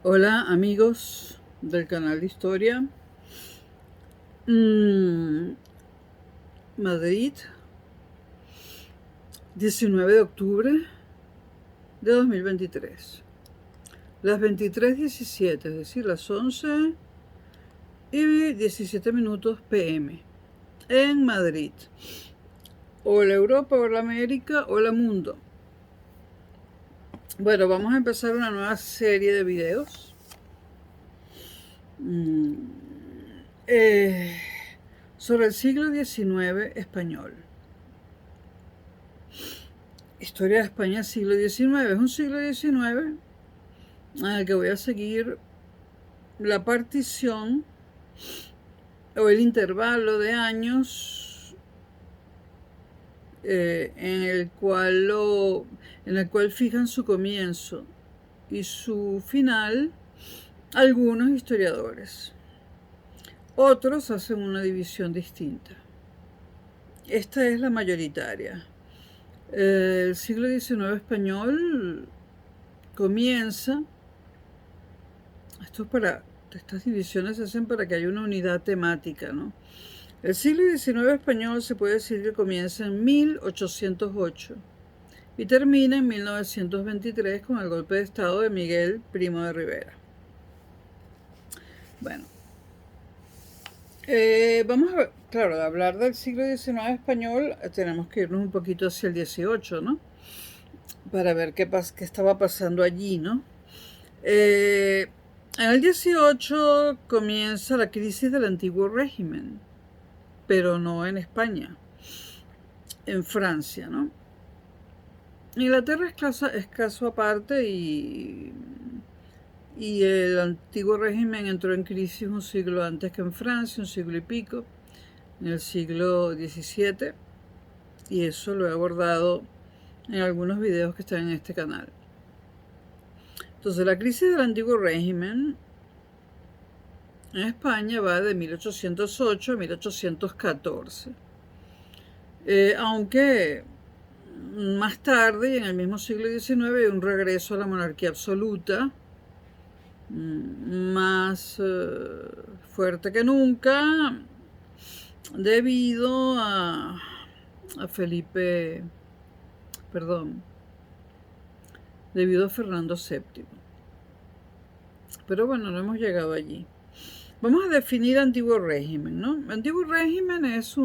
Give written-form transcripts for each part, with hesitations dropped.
Hola amigos del canal de Historia. Madrid, 19 de octubre de 2023. Las 23:17, es decir, las 11:17 PM en Madrid. Hola Europa, hola América, hola mundo. Bueno, vamos a empezar una nueva serie de videos. Sobre el siglo XIX español. Historia de España siglo XIX. Es un siglo XIX en el que voy a seguir la partición o el intervalo de años en el cual fijan su comienzo y su final algunos historiadores. Otros hacen una división distinta. Esta es la mayoritaria. El siglo XIX español comienza, estas divisiones se hacen para que haya una unidad temática, ¿no? El siglo XIX español se puede decir que comienza en 1808 y termina en 1923 con el golpe de estado de Miguel Primo de Rivera. Bueno, vamos a ver, claro, de hablar del siglo XIX español tenemos que irnos un poquito hacia el XVIII, ¿no? Para ver qué estaba pasando allí, ¿no? En el XVIII comienza la crisis del antiguo régimen, pero no en España, en Francia, ¿no? Inglaterra es caso aparte y el antiguo régimen entró en crisis un siglo antes que en Francia, un siglo y pico, en el siglo XVII, y eso lo he abordado en algunos videos que están en este canal. Entonces, la crisis del antiguo régimen en España va de 1808 a 1814. Aunque más tarde, y en el mismo siglo XIX, hay un regreso a la monarquía absoluta, más fuerte que nunca, debido a Felipe, perdón, debido a Fernando VII. Pero bueno, no hemos llegado allí. Vamos a definir antiguo régimen, ¿no? Antiguo régimen es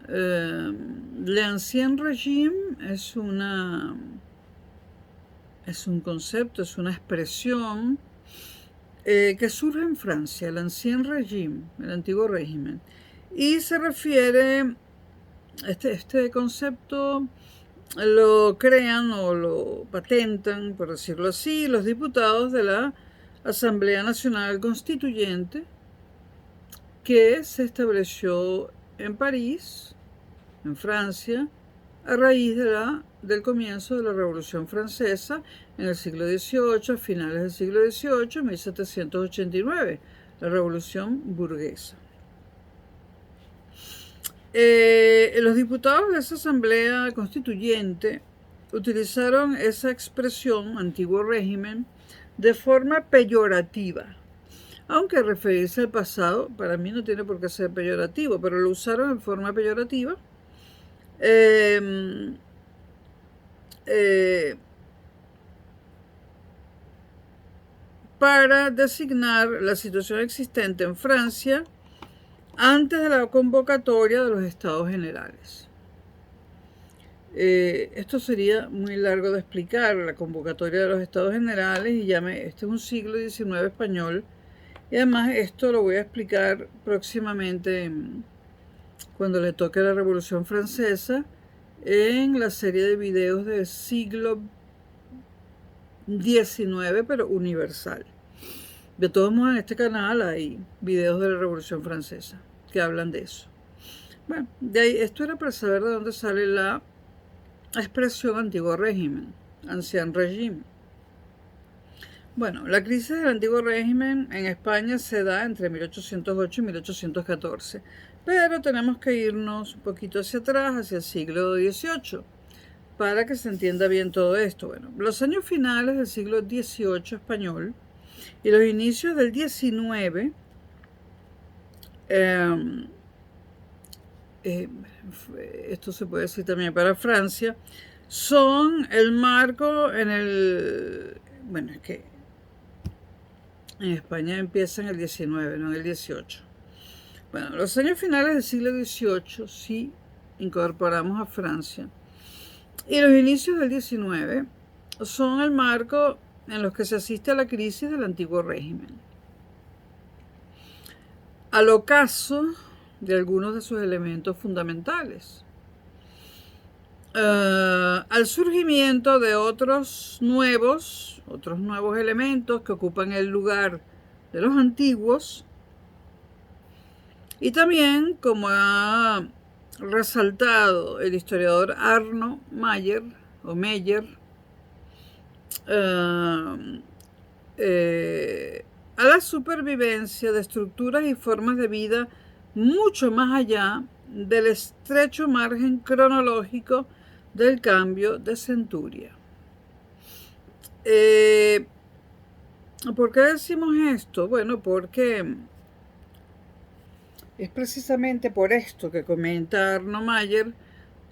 l'Ancien Régime es un concepto, es una expresión que surge en Francia, el Ancien Régime, el antiguo régimen. Y se refiere, este concepto lo crean o lo patentan, por decirlo así, los diputados de la Asamblea Nacional Constituyente, que se estableció en París, en Francia, a raíz del comienzo de la Revolución Francesa en el siglo XVIII, a finales del siglo XVIII, 1789, la Revolución Burguesa. Los diputados de esa Asamblea Constituyente utilizaron esa expresión, antiguo régimen, de forma peyorativa. Aunque referirse al pasado, para mí no tiene por qué ser peyorativo, pero lo usaron en forma peyorativa. Para designar la situación existente en Francia antes de la convocatoria de los Estados Generales. Esto sería muy largo de explicar, la convocatoria de los Estados Generales, y este es un siglo XIX español, y además esto lo voy a explicar próximamente cuando le toque la Revolución Francesa, en la serie de videos del siglo XIX, pero universal. De todos modos, en este canal hay videos de la Revolución Francesa que hablan de eso. Bueno, de ahí, esto era para saber de dónde sale la expresión antiguo régimen, ancien régime. Bueno, la crisis del antiguo régimen en España se da entre 1808 y 1814, pero tenemos que irnos un poquito hacia atrás, hacia el siglo XVIII, para que se entienda bien todo esto. Bueno, los años finales del siglo XVIII español y los inicios del XIX, esto se puede decir también para Francia, son el marco en el... Bueno, es que en España empieza en el XIX, no en el XVIII. Bueno, los años finales del siglo XVIII sí incorporamos a Francia. Y los inicios del XIX son el marco en los que se asiste a la crisis del antiguo régimen, al ocaso de algunos de sus elementos fundamentales, al surgimiento de otros nuevos elementos que ocupan el lugar de los antiguos, y también, como ha resaltado el historiador Arno Mayer, o Meyer, a la supervivencia de estructuras y formas de vida mucho más allá del estrecho margen cronológico del cambio de centuria. ¿Por qué decimos esto? Bueno, porque es precisamente por esto que comenta Arno Mayer,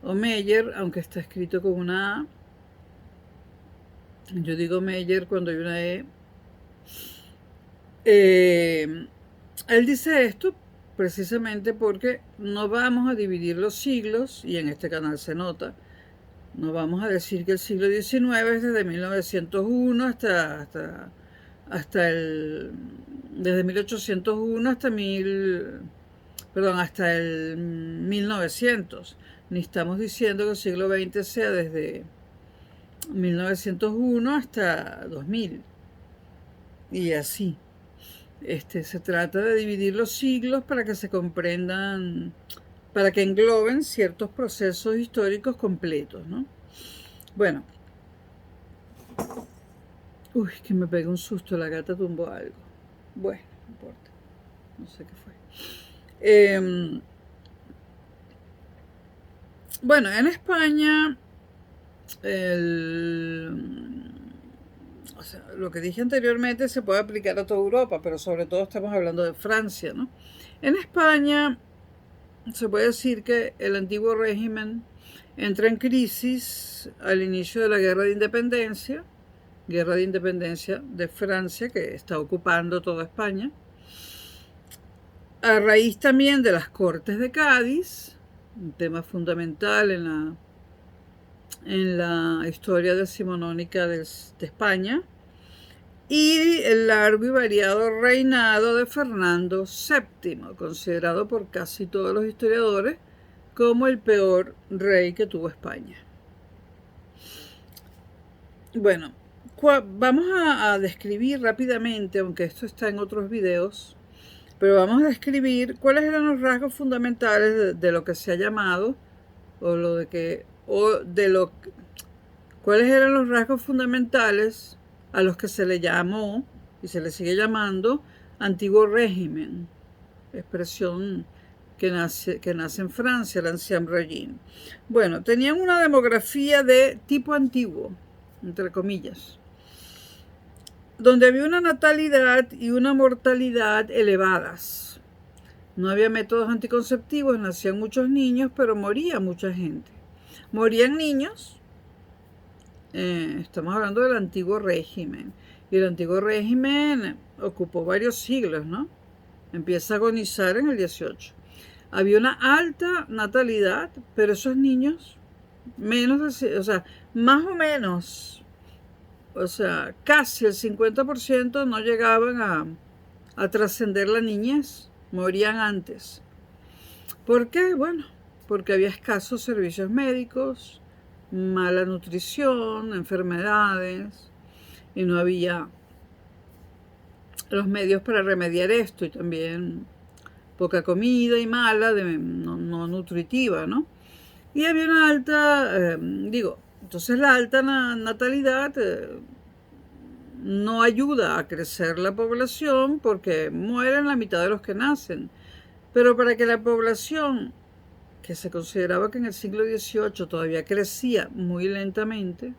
o Meyer, aunque está escrito con una A. Yo digo Meyer cuando hay una E. Él dice esto precisamente porque no vamos a dividir los siglos, y en este canal se nota, no vamos a decir que el siglo XIX es desde 1901 desde 1801 hasta el 1900. Ni estamos diciendo que el siglo XX sea desde 1901 hasta 2000. Y así. Se trata de dividir los siglos para que se comprendan, para que engloben ciertos procesos históricos completos, ¿no? Bueno. Uy, que me pegó un susto, la gata tumbó algo. Bueno, no importa. No sé qué fue. Bueno, en España, lo que dije anteriormente se puede aplicar a toda Europa, pero sobre todo estamos hablando de Francia, ¿no? En España se puede decir que el antiguo régimen entra en crisis al inicio de la Guerra de Independencia de Francia, que está ocupando toda España, a raíz también de las Cortes de Cádiz, un tema fundamental en la historia decimonónica de España, y el largo y variado reinado de Fernando VII, considerado por casi todos los historiadores como el peor rey que tuvo España. Bueno, vamos a describir rápidamente, aunque esto está en otros videos, pero vamos a describir cuáles eran los rasgos fundamentales de lo que se ha llamado, cuáles eran los rasgos fundamentales a los que se le llamó y se le sigue llamando antiguo régimen, expresión que nace en Francia, el Ancien Régime. Bueno, tenían una demografía de tipo antiguo, entre comillas, donde había una natalidad y una mortalidad elevadas. No había métodos anticonceptivos, nacían muchos niños, pero moría mucha gente. Morían niños, estamos hablando del antiguo régimen, y el antiguo régimen ocupó varios siglos, ¿no? Empieza a agonizar en el 18. Había una alta natalidad, pero esos niños, más o menos, casi el 50% no llegaban a trascender la niñez, morían antes. ¿Por qué? Bueno, porque había escasos servicios médicos, mala nutrición, enfermedades, y no había los medios para remediar esto, y también poca comida y mala, no nutritiva, ¿no? Y había una alta, entonces la alta natalidad no ayuda a crecer la población porque mueren la mitad de los que nacen. Pero para que la población que se consideraba que en el siglo XVIII todavía crecía muy lentamente,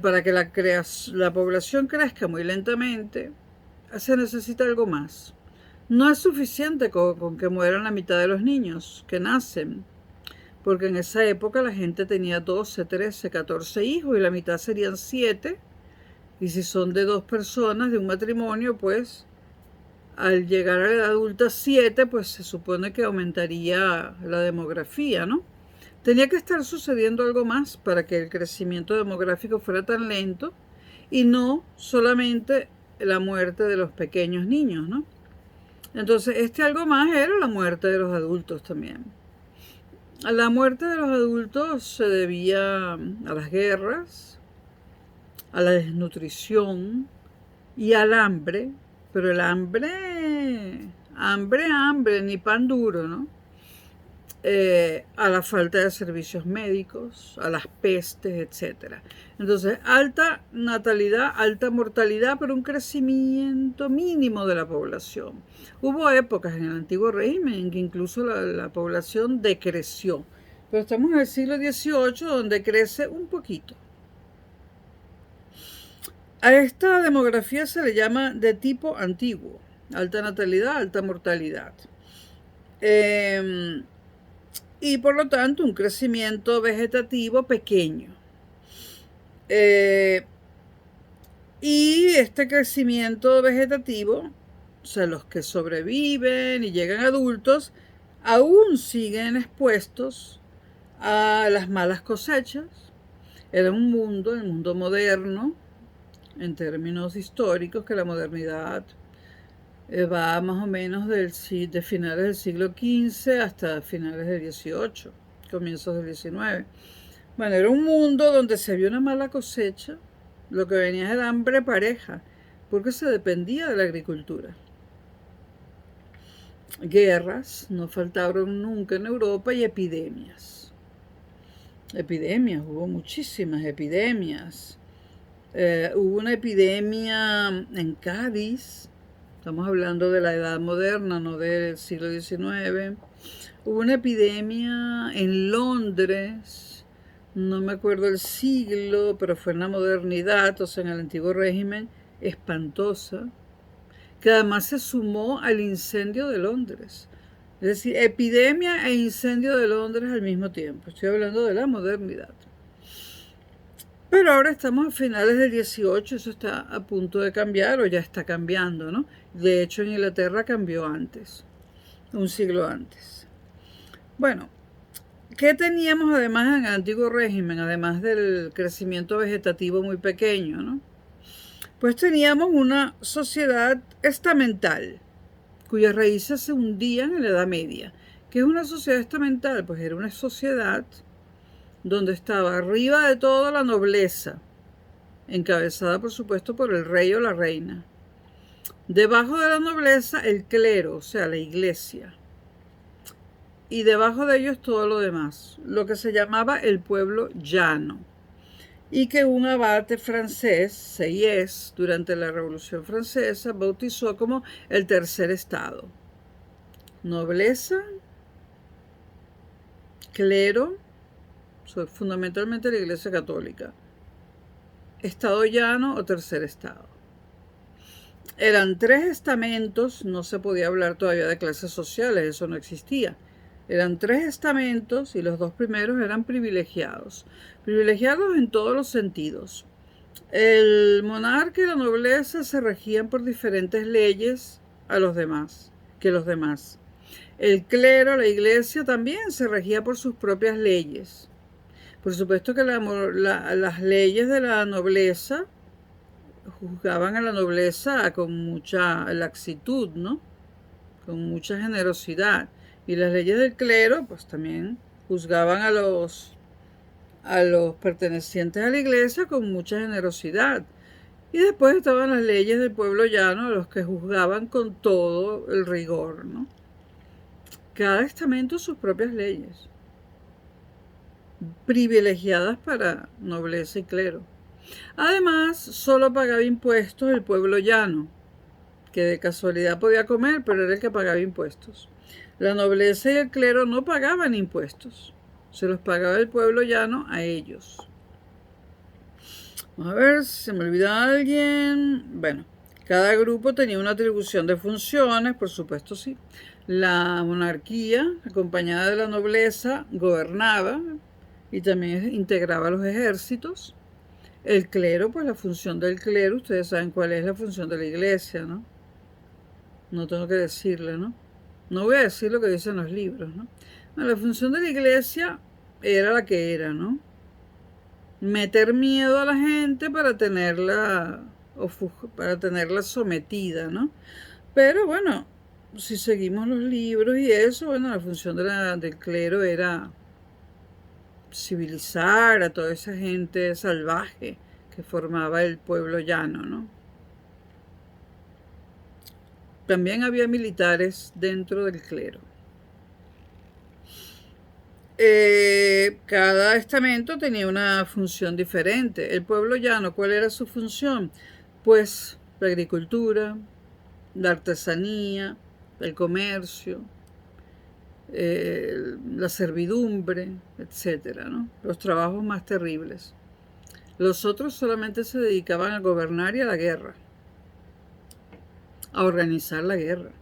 para que la población crezca muy lentamente, se necesita algo más. No es suficiente con que mueran la mitad de los niños que nacen, porque en esa época la gente tenía 12, 13, 14 hijos y la mitad serían 7. Y si son de 2 personas de un matrimonio, pues al llegar a la edad adulta 7, pues se supone que aumentaría la demografía, ¿no? Tenía que estar sucediendo algo más para que el crecimiento demográfico fuera tan lento y no solamente la muerte de los pequeños niños, ¿no? Entonces, este algo más era la muerte de los adultos también. La muerte de los adultos se debía a las guerras, a la desnutrición y al hambre, pero el hambre, ni pan duro, ¿no? A la falta de servicios médicos, a las pestes, etc. Entonces, alta natalidad, alta mortalidad, pero un crecimiento mínimo de la población. Hubo épocas en el antiguo régimen en que incluso la población decreció, pero estamos en el siglo XVIII donde crece un poquito. A esta demografía se le llama de tipo antiguo, alta natalidad, alta mortalidad. Y por lo tanto un crecimiento vegetativo pequeño. Y este crecimiento vegetativo, o sea, los que sobreviven y llegan adultos, aún siguen expuestos a las malas cosechas. Era un mundo, el mundo moderno, en términos históricos, que la modernidad va más o menos de finales del siglo XV hasta finales del XVIII, comienzos del XIX. Bueno, era un mundo donde se vio una mala cosecha, lo que venía era hambre pareja, porque se dependía de la agricultura. Guerras no faltaron nunca en Europa y epidemias. Hubo muchísimas epidemias. Hubo una epidemia en Cádiz, estamos hablando de la Edad Moderna, no del siglo XIX. Hubo una epidemia en Londres, no me acuerdo el siglo, pero fue en la modernidad, o sea, en el antiguo régimen, espantosa, que además se sumó al incendio de Londres. Es decir, epidemia e incendio de Londres al mismo tiempo. Estoy hablando de la modernidad. Pero ahora estamos a finales del XVIII, eso está a punto de cambiar o ya está cambiando, ¿no? De hecho, en Inglaterra cambió antes, un siglo antes. Bueno, ¿qué teníamos además en el antiguo régimen, además del crecimiento vegetativo muy pequeño, ¿no? Pues teníamos una sociedad estamental, cuyas raíces se hundían en la Edad Media. ¿Qué es una sociedad estamental? Pues era una sociedad donde estaba arriba de todo la nobleza, encabezada por supuesto por el rey o la reina. Debajo de la nobleza el clero, o sea, la iglesia. Y debajo de ellos todo lo demás, lo que se llamaba el pueblo llano. Y que un abate francés, Sieyès, durante la Revolución Francesa, bautizó como el tercer estado. Nobleza, clero, fundamentalmente la Iglesia Católica, estado llano o tercer estado. Eran 3 estamentos, no se podía hablar todavía de clases sociales, eso no existía. Eran 3 estamentos y los 2 primeros eran privilegiados. Privilegiados en todos los sentidos. El monarca y la nobleza se regían por diferentes leyes a los demás, que los demás. El clero, la iglesia, también se regía por sus propias leyes. Por supuesto que las leyes de la nobleza juzgaban a la nobleza con mucha laxitud, ¿no? Con mucha generosidad. Y las leyes del clero, pues también juzgaban a los pertenecientes a la iglesia con mucha generosidad. Y después estaban las leyes del pueblo llano, a los que juzgaban con todo el rigor, ¿no? Cada estamento sus propias leyes, privilegiadas para nobleza y clero. Además, solo pagaba impuestos el pueblo llano, que de casualidad podía comer, pero era el que pagaba impuestos. La nobleza y el clero no pagaban impuestos, se los pagaba el pueblo llano a ellos. Vamos a ver si se me olvida alguien. Bueno, cada grupo tenía una atribución de funciones, por supuesto sí. La monarquía, acompañada de la nobleza, gobernaba y también integraba los ejércitos. El clero, pues la función del clero, ustedes saben cuál es la función de la iglesia, ¿no? No tengo que decirle, ¿no? No voy a decir lo que dicen los libros, ¿no? Bueno, la función de la iglesia era la que era, ¿no? Meter miedo a la gente para tenerla sometida, ¿no? Pero bueno, si seguimos los libros y eso, bueno, la función del clero era civilizar a toda esa gente salvaje que formaba el pueblo llano, ¿no? También había militares dentro del clero. Cada estamento tenía una función diferente. El pueblo llano, ¿cuál era su función? Pues la agricultura, la artesanía, el comercio, la servidumbre, etcétera, ¿no? Los trabajos más terribles. Los otros solamente se dedicaban a gobernar y a la guerra, a organizar la guerra.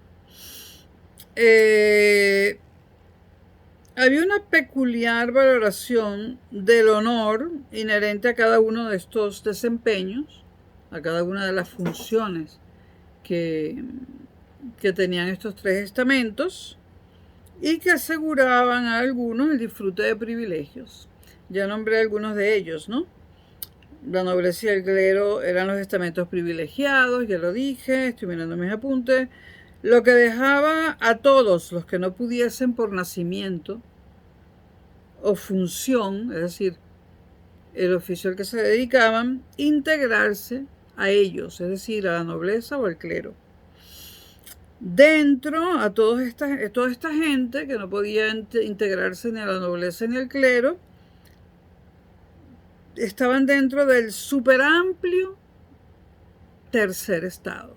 Había una peculiar valoración del honor inherente a cada uno de estos desempeños, a cada una de las funciones que tenían estos tres estamentos y que aseguraban a algunos el disfrute de privilegios. Ya nombré algunos de ellos, ¿no? La nobleza y el clero eran los estamentos privilegiados, ya lo dije, estoy mirando mis apuntes, lo que dejaba a todos los que no pudiesen por nacimiento o función, es decir, el oficio al que se dedicaban, integrarse a ellos, es decir, a la nobleza o al clero. Dentro a toda esta gente que no podía integrarse ni a la nobleza ni al clero, estaban dentro del superamplio tercer estado,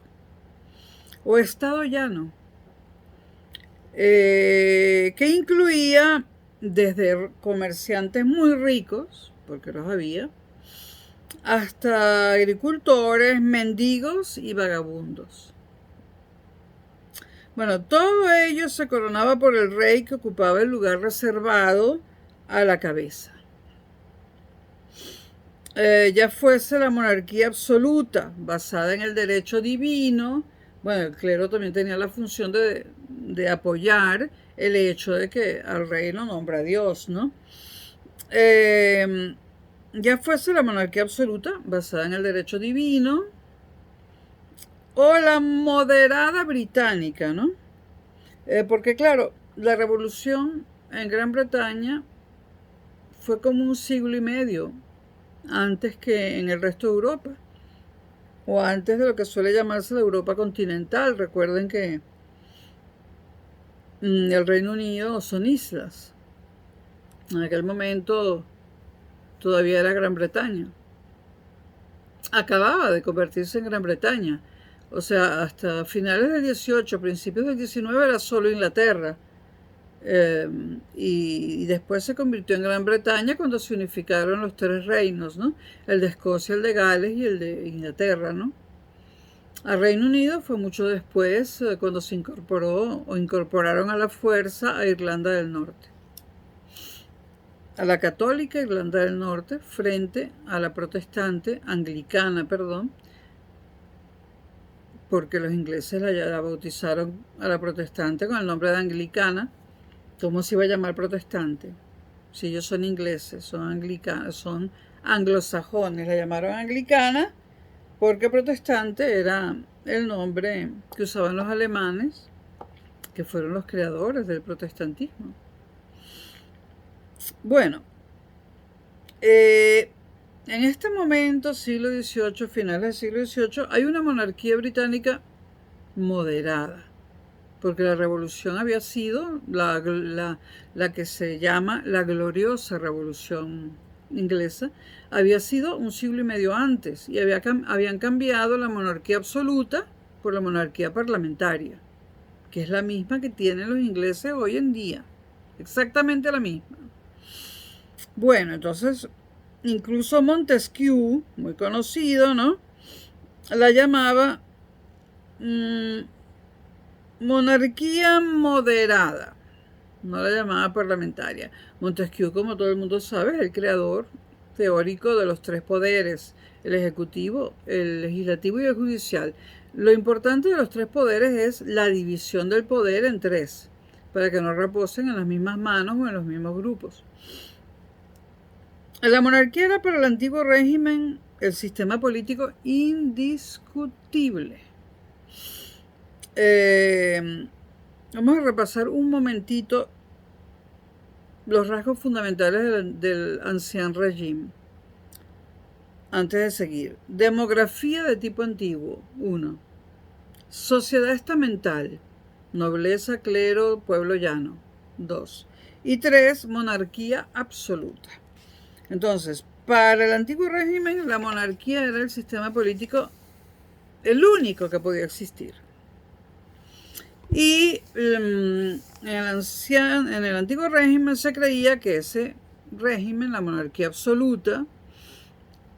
o estado llano, que incluía desde comerciantes muy ricos, porque los había, hasta agricultores, mendigos y vagabundos. Bueno, todo ello se coronaba por el rey que ocupaba el lugar reservado a la cabeza. Ya fuese la monarquía absoluta, basada en el derecho divino, bueno, el clero también tenía la función de apoyar el hecho de que al rey lo nombra Dios, ¿no? Ya fuese la monarquía absoluta, basada en el derecho divino, o la moderada británica, ¿no? Porque claro, la revolución en Gran Bretaña fue como un siglo y medio antes que en el resto de Europa, o antes de lo que suele llamarse la Europa continental. Recuerden que el Reino Unido son islas. En aquel momento todavía era Gran Bretaña. Acababa de convertirse en Gran Bretaña. O sea, hasta finales del 18, principios del 19 era solo Inglaterra. Y después se convirtió en Gran Bretaña cuando se unificaron los tres reinos, ¿no? El de Escocia, el de Gales y el de Inglaterra, ¿no? Al Reino Unido fue mucho después, cuando se incorporó o incorporaron a la fuerza a Irlanda del Norte. A la católica Irlanda del Norte frente a la protestante anglicana, porque los ingleses la bautizaron a la protestante con el nombre de anglicana. ¿Cómo se iba a llamar protestante? Si ellos son ingleses, son anglosajones, la llamaron anglicana porque protestante era el nombre que usaban los alemanes, que fueron los creadores del protestantismo. Bueno, en este momento, siglo XVIII, finales del siglo XVIII, hay una monarquía británica moderada, porque la revolución había sido la que se llama la gloriosa revolución inglesa, había sido un siglo y medio antes, y habían cambiado la monarquía absoluta por la monarquía parlamentaria. que es la misma que tienen los ingleses hoy en día, exactamente la misma. Bueno, entonces, incluso Montesquieu, muy conocido, ¿no?, la llamaba monarquía moderada, no la llamaba parlamentaria. Montesquieu, como todo el mundo sabe, es el creador teórico de los tres poderes: el ejecutivo, el legislativo y el judicial. Lo importante de los tres poderes es la división del poder en tres, para que no reposen en las mismas manos o en los mismos grupos. La monarquía era para el antiguo régimen el sistema político indiscutible. Vamos a repasar un momentito los rasgos fundamentales del Ancien Régime. Antes de seguir, demografía de tipo antiguo. 1. Sociedad estamental, nobleza, clero, pueblo llano. 2. Y 3. Monarquía absoluta. Entonces, para el antiguo régimen, la monarquía era el sistema político, el único que podía existir. Y en el antiguo régimen se creía que ese régimen, la monarquía absoluta,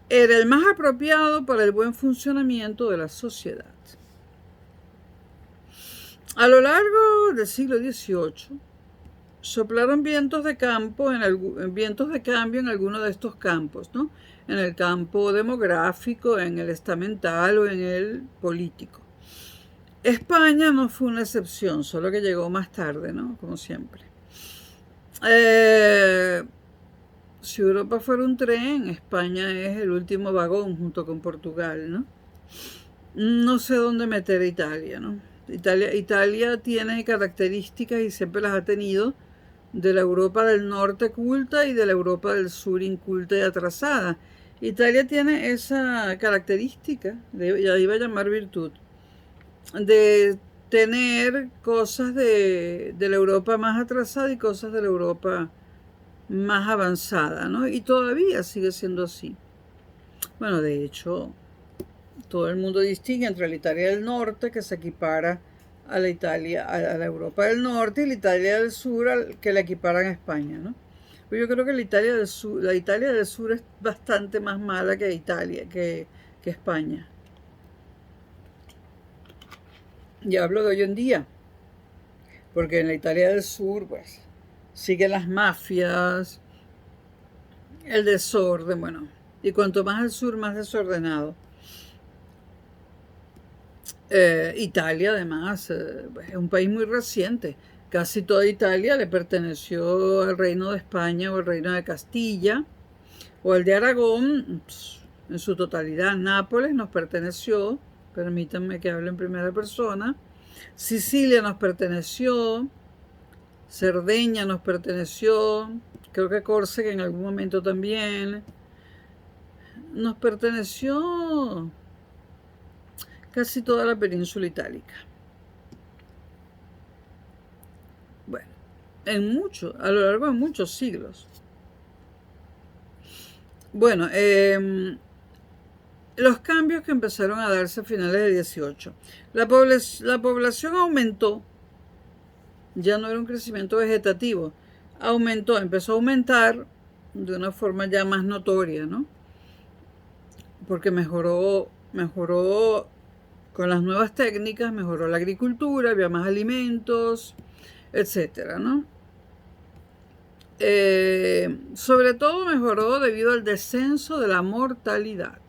era el más apropiado para el buen funcionamiento de la sociedad. A lo largo del siglo XVIII, soplaron vientos de cambio en alguno de estos campos, ¿no?, en el campo demográfico, en el estamental o en el político. España no fue una excepción, solo que llegó más tarde, ¿no?, como siempre. Si Europa fuera un tren, España es el último vagón junto con Portugal, ¿no? No sé dónde meter a Italia, ¿no? Italia tiene características, y siempre las ha tenido, de la Europa del norte culta y de la Europa del sur inculta y atrasada. Italia tiene esa característica, ya iba a llamar virtud, de tener cosas de la Europa más atrasada y cosas de la Europa más avanzada, ¿no? Y todavía sigue siendo así. Bueno, de hecho, todo el mundo distingue entre la Italia del norte, que se equipara a la Europa del norte, y la Italia del sur, que la equiparan a España, ¿no? Pero yo creo que la Italia del sur es bastante más mala que que España. Y hablo de hoy en día, porque en la Italia del sur, pues, siguen las mafias, el desorden, bueno, y cuanto más al sur, más desordenado. Italia, además, es un país muy reciente. Casi toda Italia le perteneció al Reino de España o al Reino de Castilla o al de Aragón en su totalidad. Nápoles nos perteneció, permítanme que hable en primera persona. Sicilia nos perteneció, Cerdeña nos perteneció, creo que Córcega en algún momento también. Nos perteneció casi toda la península itálica. Bueno, a lo largo de muchos siglos. Bueno, los cambios que empezaron a darse a finales del 18. La población aumentó, ya no era un crecimiento vegetativo, empezó a aumentar de una forma ya más notoria, ¿no? Porque mejoró con las nuevas técnicas, mejoró la agricultura, había más alimentos, etcétera, ¿no? Sobre todo mejoró debido al descenso de la mortalidad.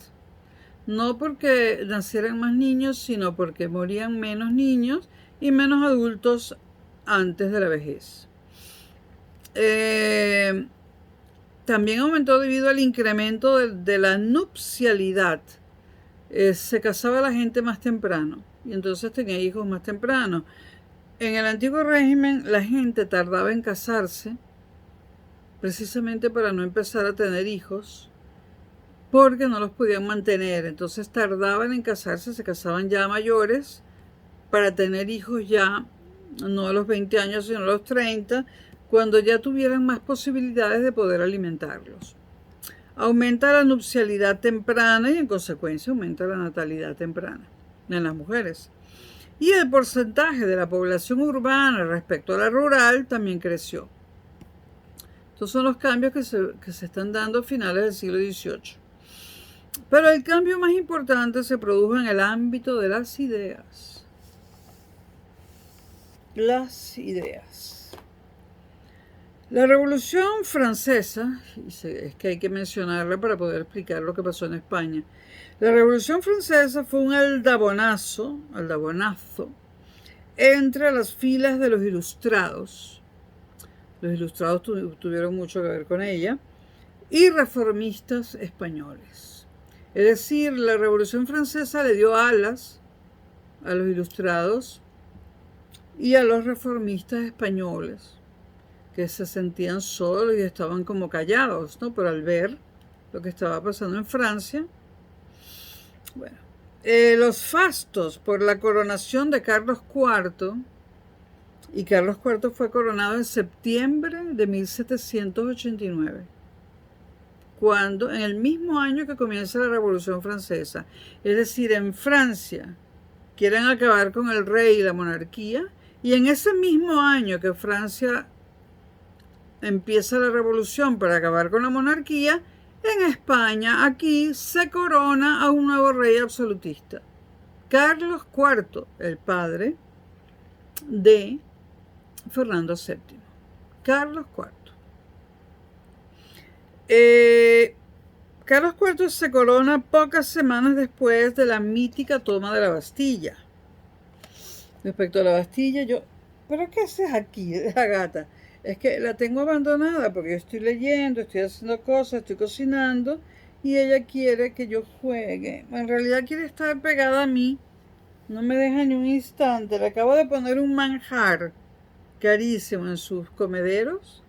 No porque nacieran más niños, sino porque morían menos niños y menos adultos antes de la vejez. También aumentó debido al incremento de la nupcialidad. Se casaba la gente más temprano y entonces tenía hijos más temprano. En el antiguo régimen la gente tardaba en casarse precisamente para no empezar a tener hijos, porque no los podían mantener. Entonces tardaban en casarse, se casaban ya mayores para tener hijos ya, no a los 20 años, sino a los 30, cuando ya tuvieran más posibilidades de poder alimentarlos. Aumenta la nupcialidad temprana y en consecuencia aumenta la natalidad temprana en las mujeres. y el porcentaje de la población urbana respecto a la rural también creció. Estos son los cambios que se están dando a finales del siglo XVIII. Pero el cambio más importante se produjo en el ámbito de las ideas. Las ideas. La Revolución Francesa, es que hay que mencionarla para poder explicar lo que pasó en España. La Revolución Francesa fue un aldabonazo entre las filas de los ilustrados. Los ilustrados tuvieron mucho que ver con ella, y reformistas españoles. Es decir, la Revolución Francesa le dio alas a los ilustrados y a los reformistas españoles, que se sentían solos y estaban como callados, ¿no? Pero al ver lo que estaba pasando en Francia, bueno, los fastos por la coronación de Carlos IV, y Carlos IV fue coronado en septiembre de 1789, cuando, en el mismo año que comienza la Revolución Francesa. Es decir, en Francia quieren acabar con el rey y la monarquía, y en ese mismo año que Francia empieza la revolución para acabar con la monarquía, en España, aquí, se corona a un nuevo rey absolutista, Carlos IV, el padre de Fernando VII. Carlos IV. Carlos IV se corona pocas semanas después de la mítica toma de la Bastilla. Respecto a la Bastilla, ¿pero qué haces aquí, la gata? Es que la tengo abandonada porque yo estoy leyendo, estoy haciendo cosas, estoy cocinando, y ella quiere que yo juegue. En realidad quiere estar pegada a mí, no me deja ni un instante. Le acabo de poner un manjar carísimo en sus comederos,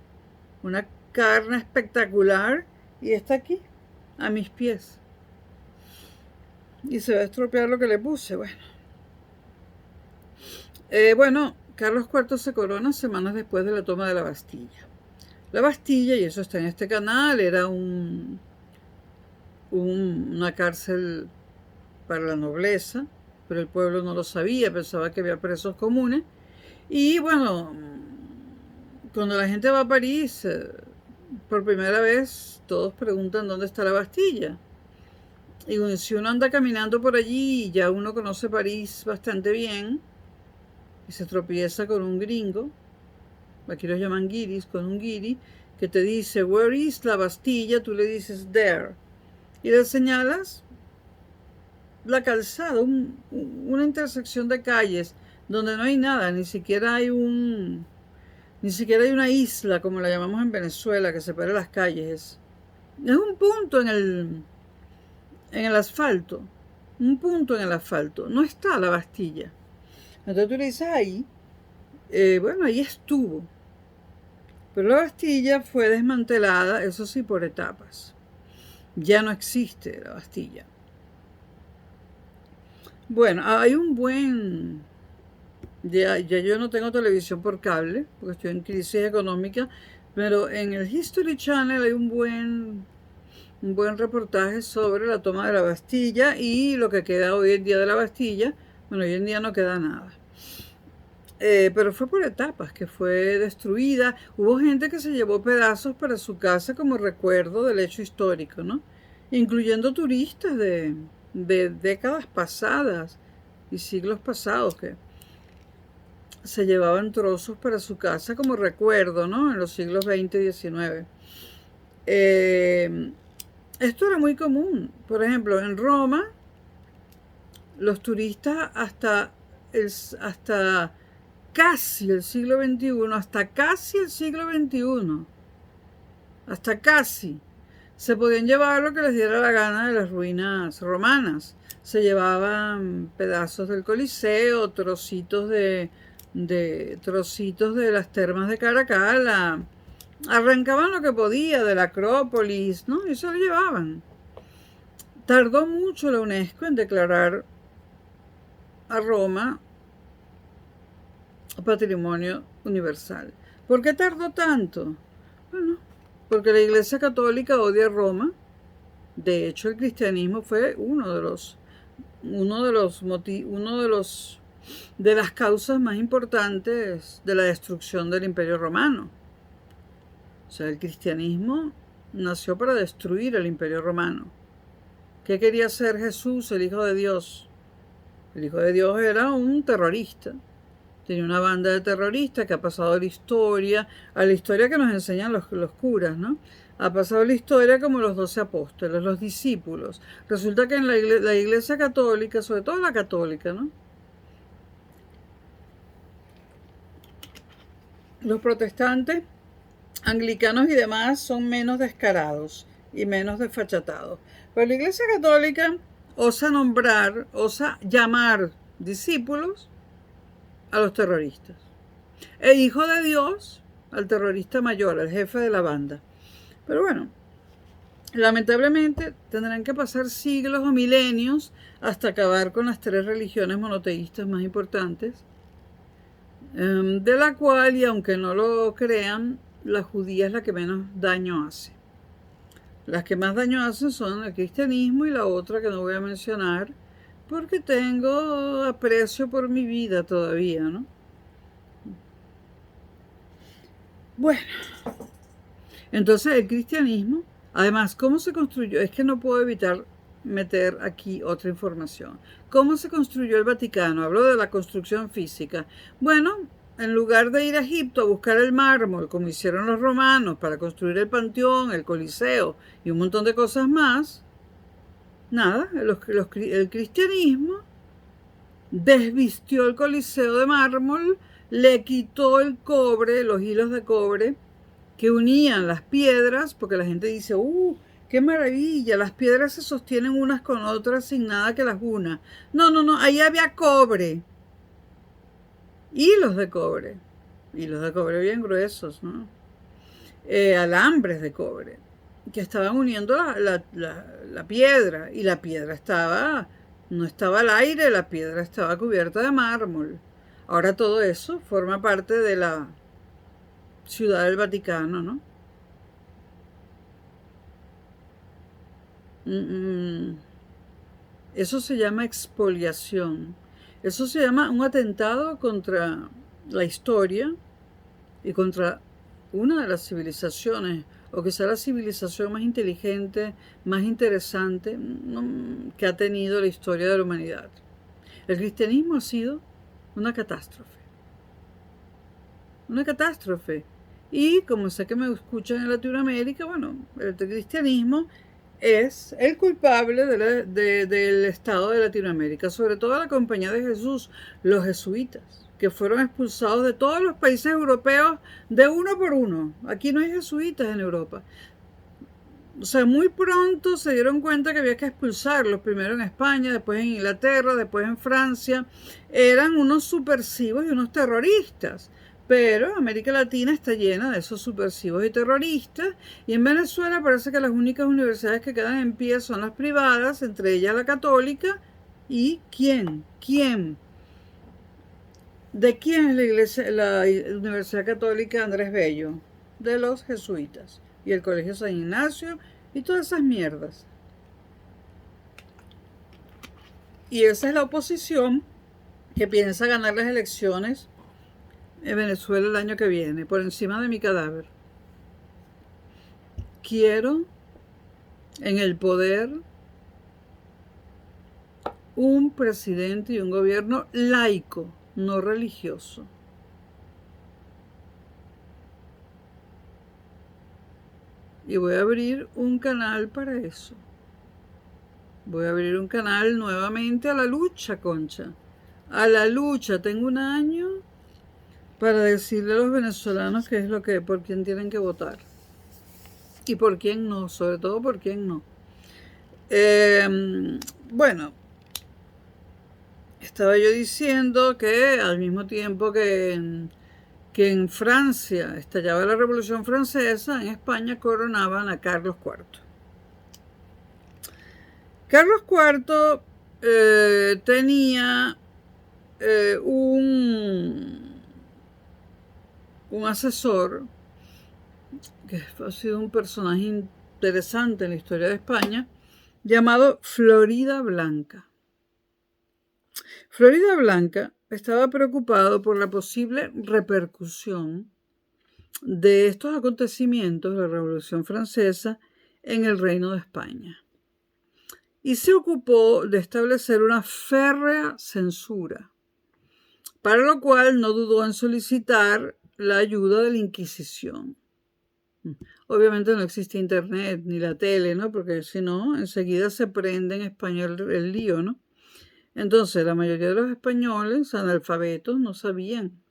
una carne espectacular, y está aquí, a mis pies. Y se va a estropear lo que le puse, bueno. Carlos IV se corona semanas después de la toma de la Bastilla. La Bastilla, y eso está en este canal, era una cárcel para la nobleza, pero el pueblo no lo sabía, pensaba que había presos comunes. Y bueno, cuando la gente va a París, por primera vez, todos preguntan dónde está la Bastilla. Y si uno anda caminando por allí, ya uno conoce París bastante bien, y se tropieza con un gringo, aquí los llaman guiris, con un guiri, que te dice, where is la Bastilla? Tú le dices, there. Y le señalas la calzada, una intersección de calles, donde no hay nada, ni siquiera hay una isla, como la llamamos en Venezuela, que separa las calles. Es un punto en el asfalto, un punto en el asfalto, no está la Bastilla. Entonces tú le dices ahí, bueno, ahí estuvo. Pero la Bastilla fue desmantelada, eso sí, por etapas. Ya no existe la Bastilla. Bueno, hay un buen... Ya yo no tengo televisión por cable, porque estoy en crisis económica, pero en el History Channel hay un buen reportaje sobre la toma de la Bastilla y lo que queda hoy en día de la Bastilla. Bueno, hoy en día no queda nada. Pero fue por etapas que fue destruida. Hubo gente que se llevó pedazos para su casa como recuerdo del hecho histórico, ¿no? Incluyendo turistas de décadas pasadas y siglos pasados que se llevaban trozos para su casa como recuerdo, ¿no? En los siglos XX y XIX. Esto era muy común. Por ejemplo, en Roma, los turistas hasta casi el siglo XXI, hasta casi, se podían llevar lo que les diera la gana de las ruinas romanas. Se llevaban pedazos del Coliseo, trocitos de las termas de Caracalla, arrancaban lo que podía de la Acrópolis, ¿no? Y se lo llevaban. Tardó mucho la UNESCO en declarar a Roma Patrimonio Universal. ¿Por qué tardó tanto? Bueno, porque la Iglesia Católica odia a Roma. De hecho, el cristianismo fue uno de los de las causas más importantes de la destrucción del Imperio Romano. O sea, el cristianismo nació para destruir el Imperio Romano. ¿Qué quería hacer Jesús, el Hijo de Dios? El Hijo de Dios era un terrorista. Tenía una banda de terroristas que ha pasado a la historia que nos enseñan los curas, ¿no? Ha pasado la historia como los 12 apóstoles, los discípulos. Resulta que en la iglesia católica, sobre todo la católica, ¿no? Los protestantes, anglicanos y demás son menos descarados y menos desfachatados. Pero la iglesia católica osa llamar discípulos a los terroristas. El Hijo de Dios al terrorista mayor, al jefe de la banda. Pero bueno, lamentablemente tendrán que pasar siglos o milenios hasta acabar con las 3 religiones monoteístas más importantes, de la cual, y aunque no lo crean, la judía es la que menos daño hace. Las que más daño hacen son el cristianismo y la otra que no voy a mencionar porque tengo aprecio por mi vida todavía, ¿no? Bueno, entonces el cristianismo, además, ¿cómo se construyó? Es que no puedo evitar meter aquí otra información. ¿Cómo se construyó el Vaticano? Hablo de la construcción física. Bueno, en lugar de ir a Egipto a buscar el mármol, como hicieron los romanos para construir el Panteón, el Coliseo y un montón de cosas más, nada, el cristianismo desvistió el Coliseo de mármol, le quitó el cobre, los hilos de cobre que unían las piedras, porque la gente dice, qué maravilla, las piedras se sostienen unas con otras sin nada que las una. No, ahí había cobre, hilos de cobre bien gruesos, ¿no? Alambres de cobre, que estaban uniendo la piedra, y la piedra no estaba al aire, la piedra estaba cubierta de mármol. Ahora todo eso forma parte de la Ciudad del Vaticano, ¿no? Eso se llama expoliación. Eso se llama un atentado contra la historia y contra una de las civilizaciones, o quizá la civilización más inteligente, más interesante que ha tenido la historia de la humanidad. El cristianismo ha sido una catástrofe. Una catástrofe. Y como sé que me escuchan en Latinoamérica, bueno, el cristianismo es el culpable del estado de Latinoamérica, sobre todo la Compañía de Jesús, los jesuitas, que fueron expulsados de todos los países europeos de uno por uno. Aquí no hay jesuitas en Europa. O sea, muy pronto se dieron cuenta que había que expulsarlos, primero en España, después en Inglaterra, después en Francia. Eran unos subversivos y unos terroristas. Pero América Latina está llena de esos subversivos y terroristas, y en Venezuela parece que las únicas universidades que quedan en pie son las privadas, entre ellas la católica. ¿Y quién? ¿De quién es la Universidad Católica Andrés Bello? De los jesuitas y el Colegio San Ignacio y todas esas mierdas. Y esa es la oposición que piensa ganar las elecciones en Venezuela el año que viene, por encima de mi cadáver. Quiero en el poder un presidente y un gobierno laico, no religioso. Y voy a abrir un canal para eso. Voy a abrir un canal nuevamente a la lucha, Concha. A la lucha. Tengo un año para decirle a los venezolanos qué es por quién tienen que votar. Y por quién no, sobre todo por quién no. Bueno, estaba yo diciendo que al mismo tiempo que en Francia estallaba la Revolución Francesa, en España coronaban a Carlos IV. Carlos IV tenía un asesor que ha sido un personaje interesante en la historia de España, llamado Floridablanca. Florida Blanca estaba preocupado por la posible repercusión de estos acontecimientos de la Revolución Francesa en el Reino de España y se ocupó de establecer una férrea censura, para lo cual no dudó en solicitar la ayuda de la Inquisición. Obviamente no existe internet ni la tele, ¿no? Porque si no, enseguida se prende en España el lío, ¿no? Entonces, la mayoría de los españoles analfabetos no sabían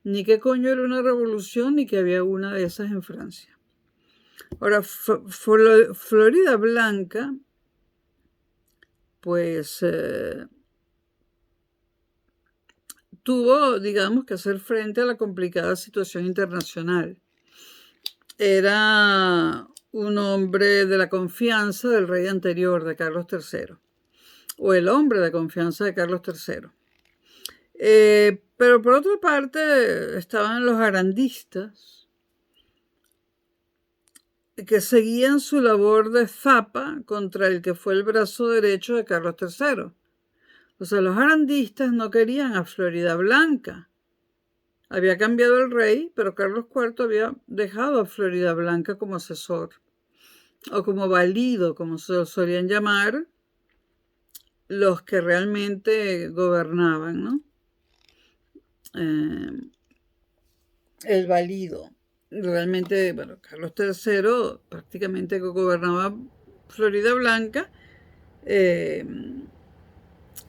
ni qué coño era una revolución ni que había una de esas en Francia. Ahora, Florida Blanca, pues tuvo, digamos, que hacer frente a la complicada situación internacional. Era un hombre de la confianza del rey anterior, de Carlos III, o el hombre de confianza de Carlos III. Pero por otra parte estaban los arandistas, que seguían su labor de zapa contra el que fue el brazo derecho de Carlos III. O sea, los arandistas no querían a Florida Blanca. Había cambiado el rey, pero Carlos IV había dejado a Florida Blanca como asesor, o como valido, como se lo solían llamar los que realmente gobernaban, ¿no? El valido. Realmente, bueno, Carlos III prácticamente gobernaba Florida Blanca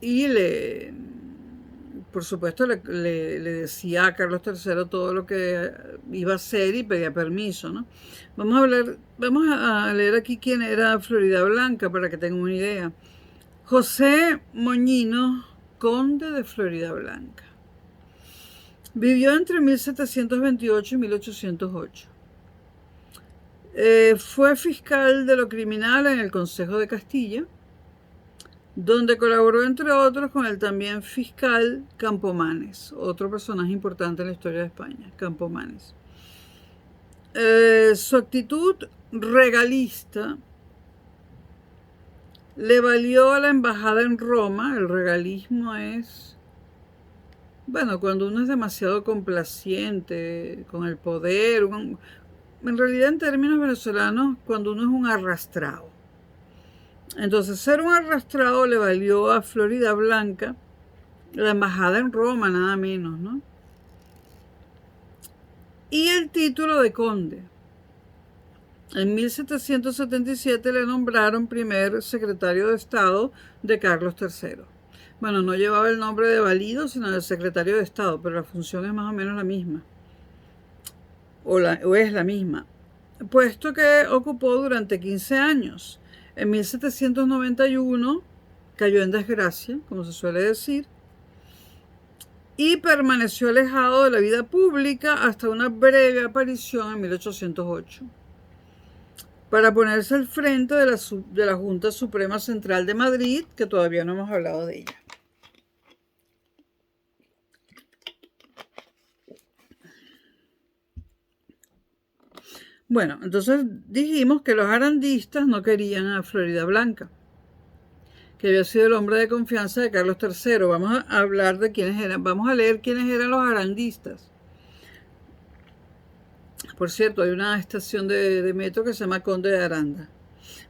y por supuesto, le decía a Carlos III todo lo que iba a hacer y pedía permiso, ¿no? Vamos a leer aquí quién era Florida Blanca para que tengan una idea. José Moñino, conde de Florida Blanca. Vivió entre 1728 y 1808. Fue fiscal de lo criminal en el Consejo de Castilla, donde colaboró entre otros con el también fiscal Campomanes, otro personaje importante en la historia de España, Campomanes. Su actitud regalista le valió a la embajada en Roma. El regalismo es, bueno, cuando uno es demasiado complaciente con el poder, en realidad en términos venezolanos, cuando uno es un arrastrado. Entonces, ser un arrastrado le valió a Florida Blanca la embajada en Roma, nada menos, ¿no? Y el título de conde. En 1777 le nombraron primer secretario de Estado de Carlos III. Bueno, no llevaba el nombre de valido, sino de secretario de Estado, pero la función es más o menos la misma. O es la misma. Puesto que ocupó durante 15 años. En 1791 cayó en desgracia, como se suele decir, y permaneció alejado de la vida pública hasta una breve aparición en 1808, para ponerse al frente de la Junta Suprema Central de Madrid, que todavía no hemos hablado de ella. Bueno, entonces dijimos que los arandistas no querían a Florida Blanca, que había sido el hombre de confianza de Carlos III. Vamos a hablar de quiénes eran, vamos a leer quiénes eran los arandistas. Por cierto, hay una estación de metro que se llama Conde de Aranda.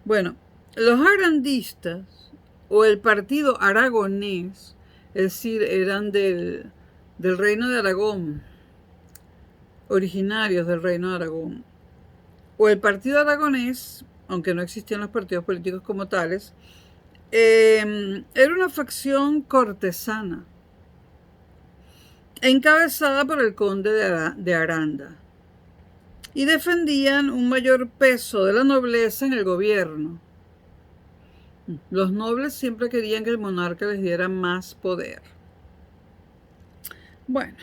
Bueno, los arandistas, o el partido aragonés, es decir, eran del Reino de Aragón, originarios del Reino de Aragón, o el partido aragonés, aunque no existían los partidos políticos como tales, era una facción cortesana, encabezada por el conde de Aranda, y defendían un mayor peso de la nobleza en el gobierno. Los nobles siempre querían que el monarca les diera más poder. Bueno,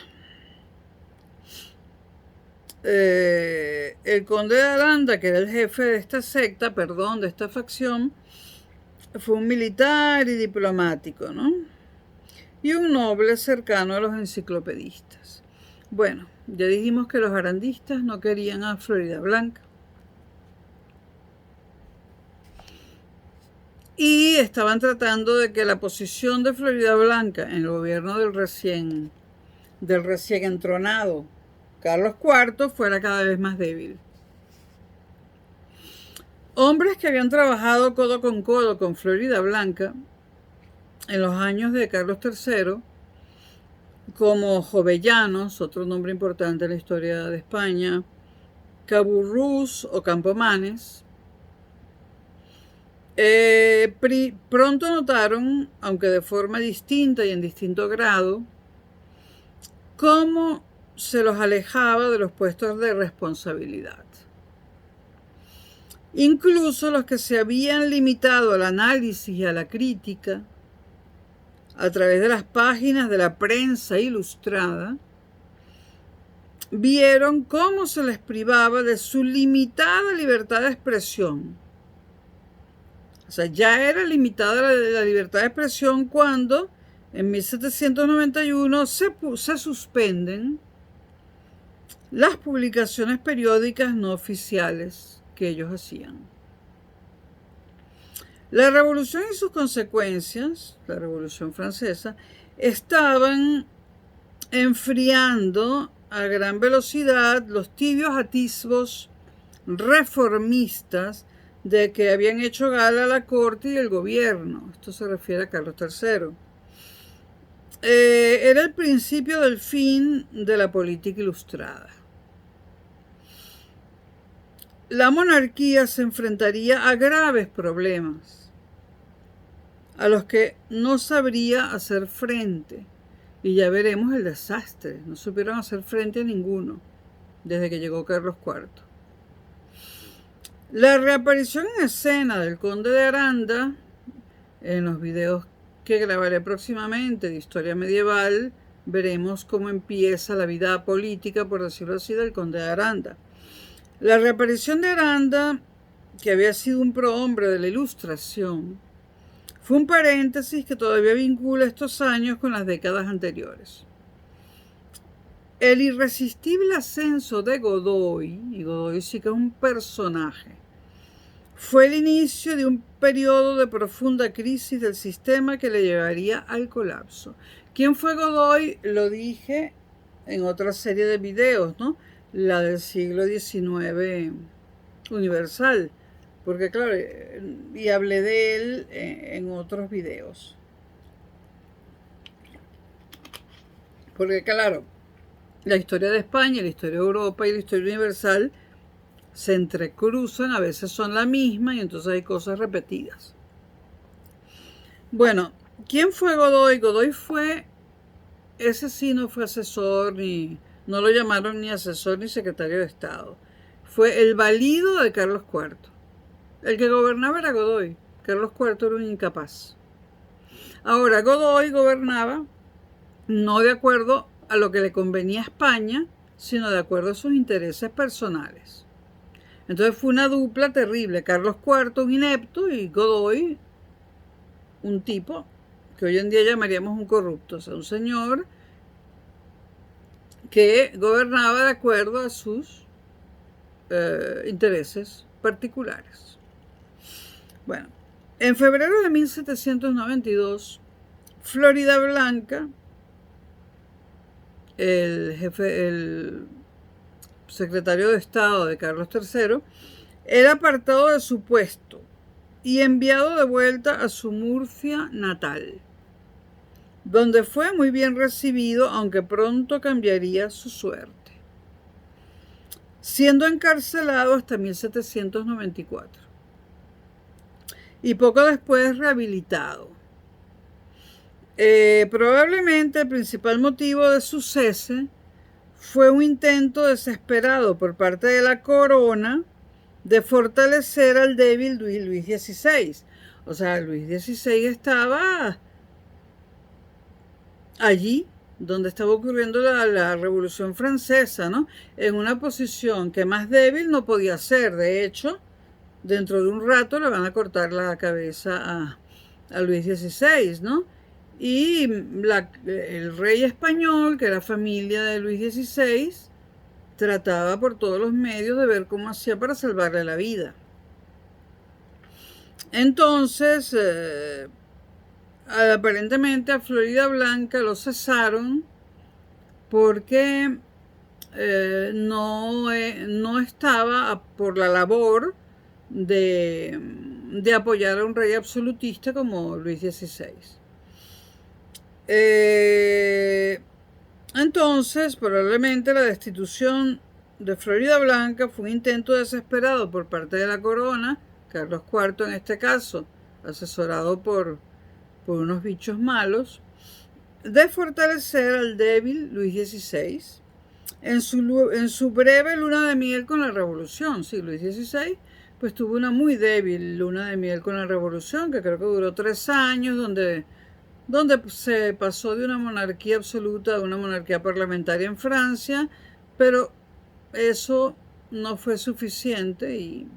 el conde de Aranda, que era el jefe de esta secta, de esta facción, fue un militar y diplomático, ¿no? Y un noble cercano a los enciclopedistas. Bueno, ya dijimos que los arandistas no querían a Florida Blanca. y estaban tratando de que la posición de Floridablanca en el gobierno del recién entronado Carlos IV fuera cada vez más débil. Hombres que habían trabajado codo con Floridablanca en los años de Carlos III, como Jovellanos, otro nombre importante en la historia de España, Caburrús o Campomanes, pronto notaron, aunque de forma distinta y en distinto grado, cómo se los alejaba de los puestos de responsabilidad. Incluso los que se habían limitado al análisis y a la crítica a través de las páginas de la prensa ilustrada, vieron cómo se les privaba de su limitada libertad de expresión. O sea, ya era limitada la libertad de expresión cuando en 1791 se suspenden las publicaciones periódicas no oficiales que ellos hacían. La revolución y sus consecuencias, la Revolución Francesa, estaban enfriando a gran velocidad los tibios atisbos reformistas de que habían hecho gala la corte y el gobierno. Esto se refiere a Carlos III. Era el principio del fin de la política ilustrada. La monarquía se enfrentaría a graves problemas a los que no sabría hacer frente. Y ya veremos el desastre. No supieron hacer frente a ninguno desde que llegó Carlos IV. La reaparición en escena del conde de Aranda, en los videos que grabaré próximamente de historia medieval, veremos cómo empieza la vida política, por decirlo así, del conde de Aranda. La reaparición de Aranda, que había sido un prohombre de la Ilustración, fue un paréntesis que todavía vincula estos años con las décadas anteriores. El irresistible ascenso de Godoy, y Godoy sí que es un personaje, fue el inicio de un periodo de profunda crisis del sistema que le llevaría al colapso. ¿Quién fue Godoy? Lo dije en otra serie de videos, ¿no? La del siglo XIX universal, porque claro, y hablé de él en otros videos. Porque claro, la historia de España, la historia de Europa y la historia universal se entrecruzan, a veces son la misma y entonces hay cosas repetidas. Bueno, ¿quién fue Godoy? Godoy fue, ese sí no fue asesor, no lo llamaron ni asesor ni secretario de Estado. Fue el valido de Carlos IV. El que gobernaba era Godoy. Carlos IV era un incapaz. Ahora, Godoy gobernaba no de acuerdo a lo que le convenía a España, sino de acuerdo a sus intereses personales. Entonces fue una dupla terrible. Carlos IV, un inepto, y Godoy, un tipo que hoy en día llamaríamos un corrupto. O sea, un señor que gobernaba de acuerdo a sus intereses particulares. Bueno, en febrero de 1792, Floridablanca, el secretario de Estado de Carlos III, era apartado de su puesto y enviado de vuelta a su Murcia natal, donde fue muy bien recibido, aunque pronto cambiaría su suerte, siendo encarcelado hasta 1794 y poco después rehabilitado. Probablemente el principal motivo de su cese fue un intento desesperado por parte de la corona de fortalecer al débil Luis XVI. O sea, Luis XVI estaba allí donde estaba ocurriendo la Revolución Francesa, ¿no? En una posición que más débil no podía ser. De hecho, dentro de un rato le van a cortar la cabeza a Luis XVI, ¿no? Y el rey español, que era familia de Luis XVI, trataba por todos los medios de ver cómo hacía para salvarle la vida. Entonces, aparentemente a Florida Blanca lo cesaron porque no estaba por la labor de apoyar a un rey absolutista como Luis XVI. Entonces, probablemente la destitución de Florida Blanca fue un intento desesperado por parte de la corona, Carlos IV en este caso, asesorado por unos bichos malos, de fortalecer al débil Luis XVI en su breve luna de miel con la revolución. Sí, Luis XVI pues tuvo una muy débil luna de miel con la revolución, que creo que duró 3 años, donde se pasó de una monarquía absoluta a una monarquía parlamentaria en Francia, pero eso no fue suficiente y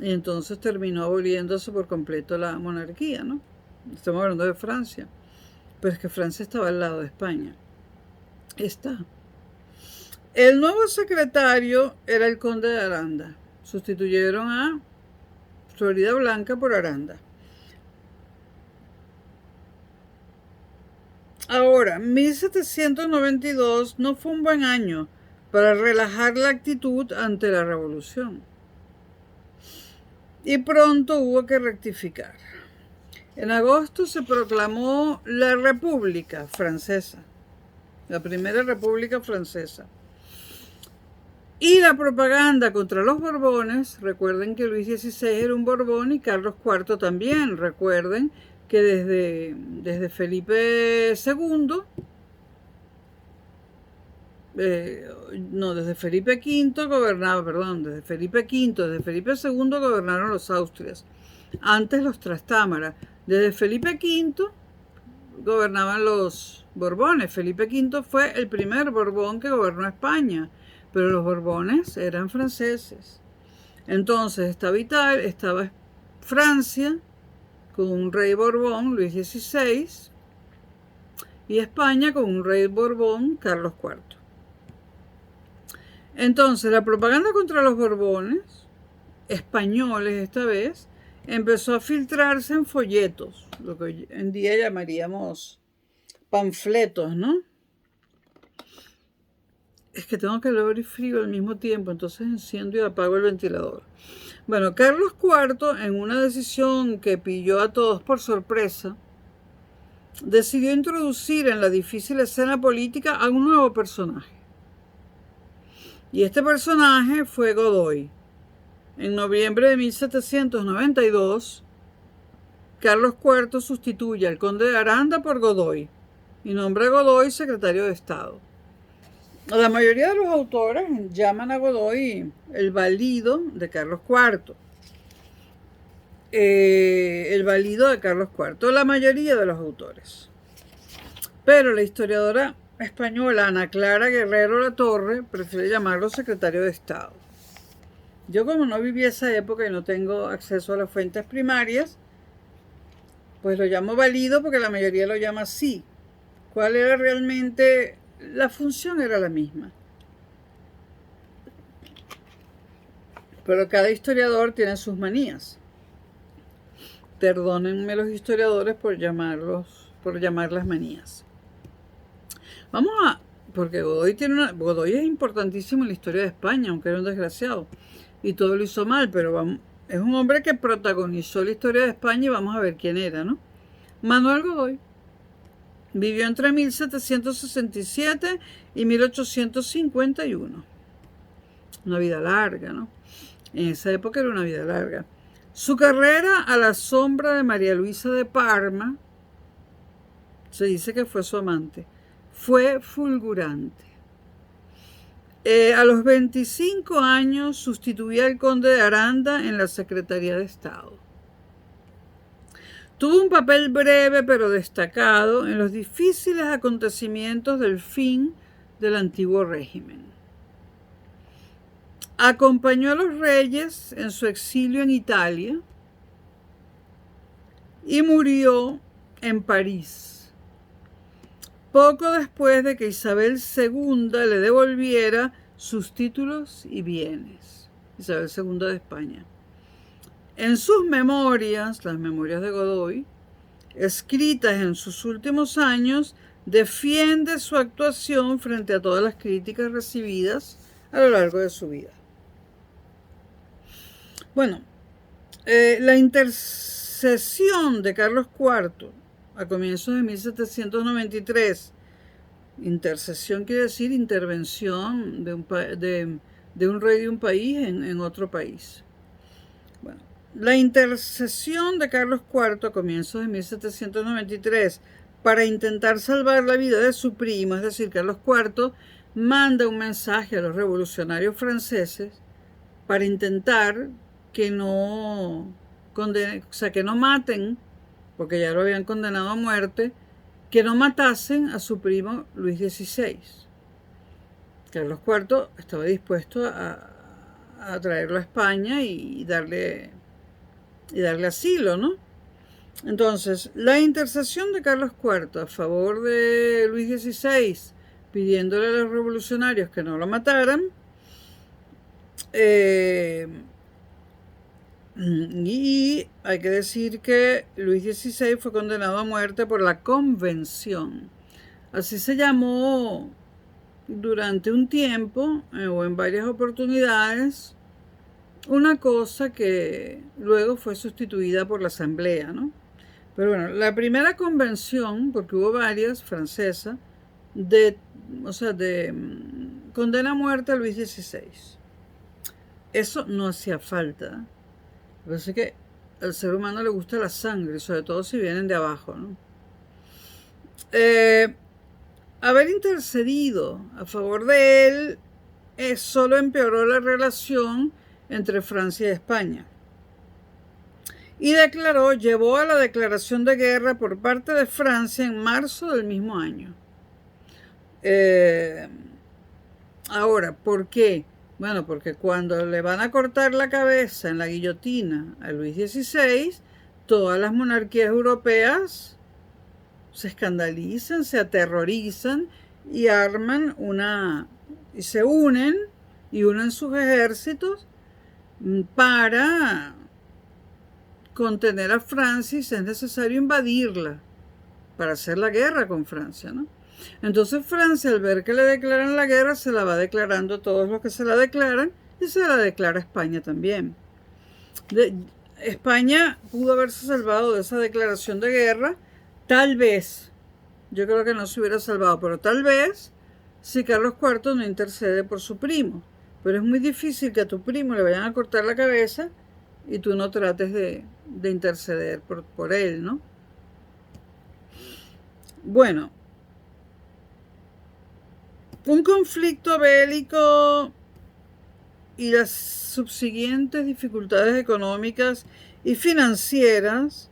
entonces terminó aboliéndose por completo la monarquía, ¿no? Estamos hablando de Francia, pero es que Francia estaba al lado de España. Está. El nuevo secretario era el conde de Aranda. Sustituyeron a Florida Blanca por Aranda. Ahora, 1792 no fue un buen año para relajar la actitud ante la revolución. Y pronto hubo que rectificar. En agosto se proclamó la República Francesa, la primera República Francesa. Y la propaganda contra los Borbones, recuerden que Luis XVI era un Borbón y Carlos IV también, recuerden que desde Felipe II, desde Felipe V gobernaba, perdón, desde Felipe II gobernaron los Austrias, antes los Trastámara, desde Felipe V gobernaban los Borbones. Felipe V fue el primer Borbón que gobernó España, pero los Borbones eran franceses. Entonces estaba Francia con un rey Borbón, Luis XVI, y España con un rey Borbón, Carlos IV. Entonces la propaganda contra los Borbones, españoles esta vez, empezó a filtrarse en folletos, lo que hoy en día llamaríamos panfletos, ¿no? Es que tengo calor y frío al mismo tiempo, entonces enciendo y apago el ventilador. Bueno, Carlos IV, en una decisión que pilló a todos por sorpresa, decidió introducir en la difícil escena política a un nuevo personaje. Y este personaje fue Godoy. En noviembre de 1792, Carlos IV sustituye al conde de Aranda por Godoy y nombra a Godoy secretario de Estado. La mayoría de los autores llaman a Godoy el valido de Carlos IV. El valido de Carlos IV, la mayoría de los autores. Pero la historiadora española Ana Clara Guerrero Latorre prefiere llamarlo secretario de Estado. Yo, como no viví esa época y no tengo acceso a las fuentes primarias, pues lo llamo valido porque la mayoría lo llama así. ¿Cuál era realmente? La función era la misma. Pero cada historiador tiene sus manías. Perdónenme los historiadores por llamarlas manías. Porque Godoy es importantísimo en la historia de España, aunque era un desgraciado. Y todo lo hizo mal, pero es un hombre que protagonizó la historia de España y vamos a ver quién era, ¿no? Manuel Godoy. Vivió entre 1767 y 1851. Una vida larga, ¿no? En esa época era una vida larga. Su carrera a la sombra de María Luisa de Parma, se dice que fue su amante, fue fulgurante. A los 25 años sustituía al conde de Aranda en la Secretaría de Estado. Tuvo un papel breve pero destacado en los difíciles acontecimientos del fin del antiguo régimen. Acompañó a los reyes en su exilio en Italia y murió en París, poco después de que Isabel II le devolviera sus títulos y bienes. Isabel II de España. En sus memorias, las memorias de Godoy, escritas en sus últimos años, defiende su actuación frente a todas las críticas recibidas a lo largo de su vida. Bueno, la intercesión de Carlos IV a comienzos de 1793, intercesión quiere decir intervención de un rey de un país en otro país. Bueno, la intercesión de Carlos IV a comienzos de 1793 para intentar salvar la vida de su primo, es decir, Carlos IV manda un mensaje a los revolucionarios franceses para intentar que no que no maten, porque ya lo habían condenado a muerte, que no matasen a su primo Luis XVI. Carlos IV estaba dispuesto a traerlo a España y darle asilo, ¿no? Entonces, la intercesión de Carlos IV a favor de Luis XVI, pidiéndole a los revolucionarios que no lo mataran, y hay que decir que Luis XVI fue condenado a muerte por la Convención. Así se llamó durante un tiempo, o en varias oportunidades, una cosa que luego fue sustituida por la Asamblea, ¿no? Pero bueno, la primera convención, porque hubo varias, francesa, condena a muerte a Luis XVI. Eso no hacía falta. Parece que al ser humano le gusta la sangre, sobre todo si vienen de abajo, ¿no? Haber intercedido a favor de él solo empeoró la relación entre Francia y España. Y llevó a la declaración de guerra por parte de Francia en marzo del mismo año. Ahora, ¿por qué? Bueno, porque cuando le van a cortar la cabeza en la guillotina a Luis XVI, todas las monarquías europeas se escandalizan, se aterrorizan y se unen y unen sus ejércitos para contener a Francia y si es necesario invadirla para hacer la guerra con Francia, ¿no? Entonces Francia, al ver que le declaran la guerra, se la va declarando a todos los que se la declaran y se la declara a España también. España pudo haberse salvado de esa declaración de guerra, tal vez, yo creo que no se hubiera salvado, pero tal vez si Carlos IV no intercede por su primo. Pero es muy difícil que a tu primo le vayan a cortar la cabeza y tú no trates de interceder por él, ¿no? Bueno, un conflicto bélico y las subsiguientes dificultades económicas y financieras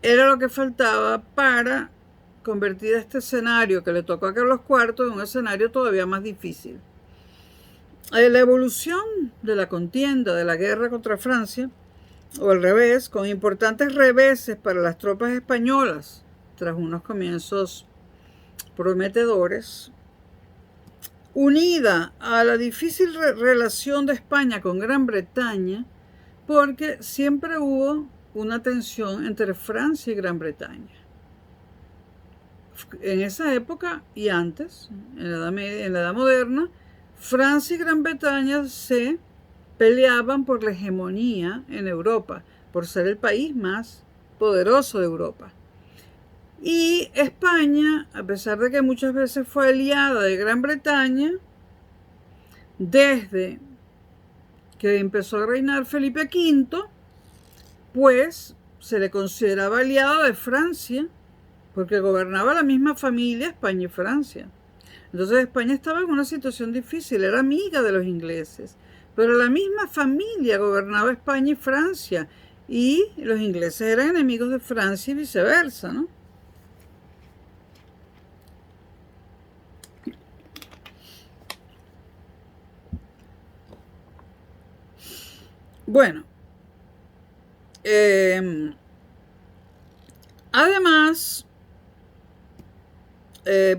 era lo que faltaba para convertir este escenario que le tocó a Carlos IV en un escenario todavía más difícil. La evolución de la contienda, de la guerra contra Francia, o al revés, con importantes reveses para las tropas españolas, tras unos comienzos prometedores, unida a la difícil relación de España con Gran Bretaña, porque siempre hubo una tensión entre Francia y Gran Bretaña. En esa época y antes, en la Edad Moderna, Francia y Gran Bretaña se peleaban por la hegemonía en Europa, por ser el país más poderoso de Europa. Y España, a pesar de que muchas veces fue aliada de Gran Bretaña, desde que empezó a reinar Felipe V, pues se le consideraba aliada de Francia, porque gobernaba la misma familia, España y Francia. Entonces España estaba en una situación difícil, era amiga de los ingleses, pero la misma familia gobernaba España y Francia, y los ingleses eran enemigos de Francia y viceversa, ¿no? Bueno, además,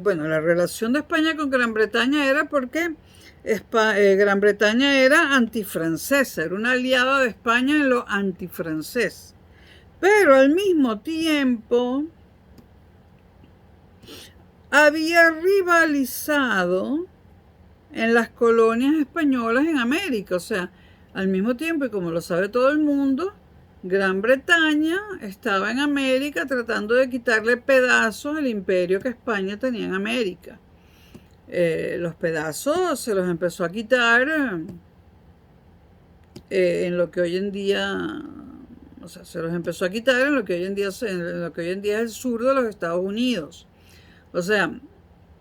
Bueno, la relación de España con Gran Bretaña era porque Gran Bretaña era antifrancesa, era una aliada de España en lo antifrancés. Pero al mismo tiempo había rivalizado en las colonias españolas en América. O sea, al mismo tiempo, y como lo sabe todo el mundo, Gran Bretaña estaba en América tratando de quitarle pedazos al imperio que España tenía en América. Los pedazos se los empezó a quitar en lo que hoy en día, o sea, se los empezó a quitar en lo que hoy en día, en lo que hoy en día es el sur de los Estados Unidos. O sea,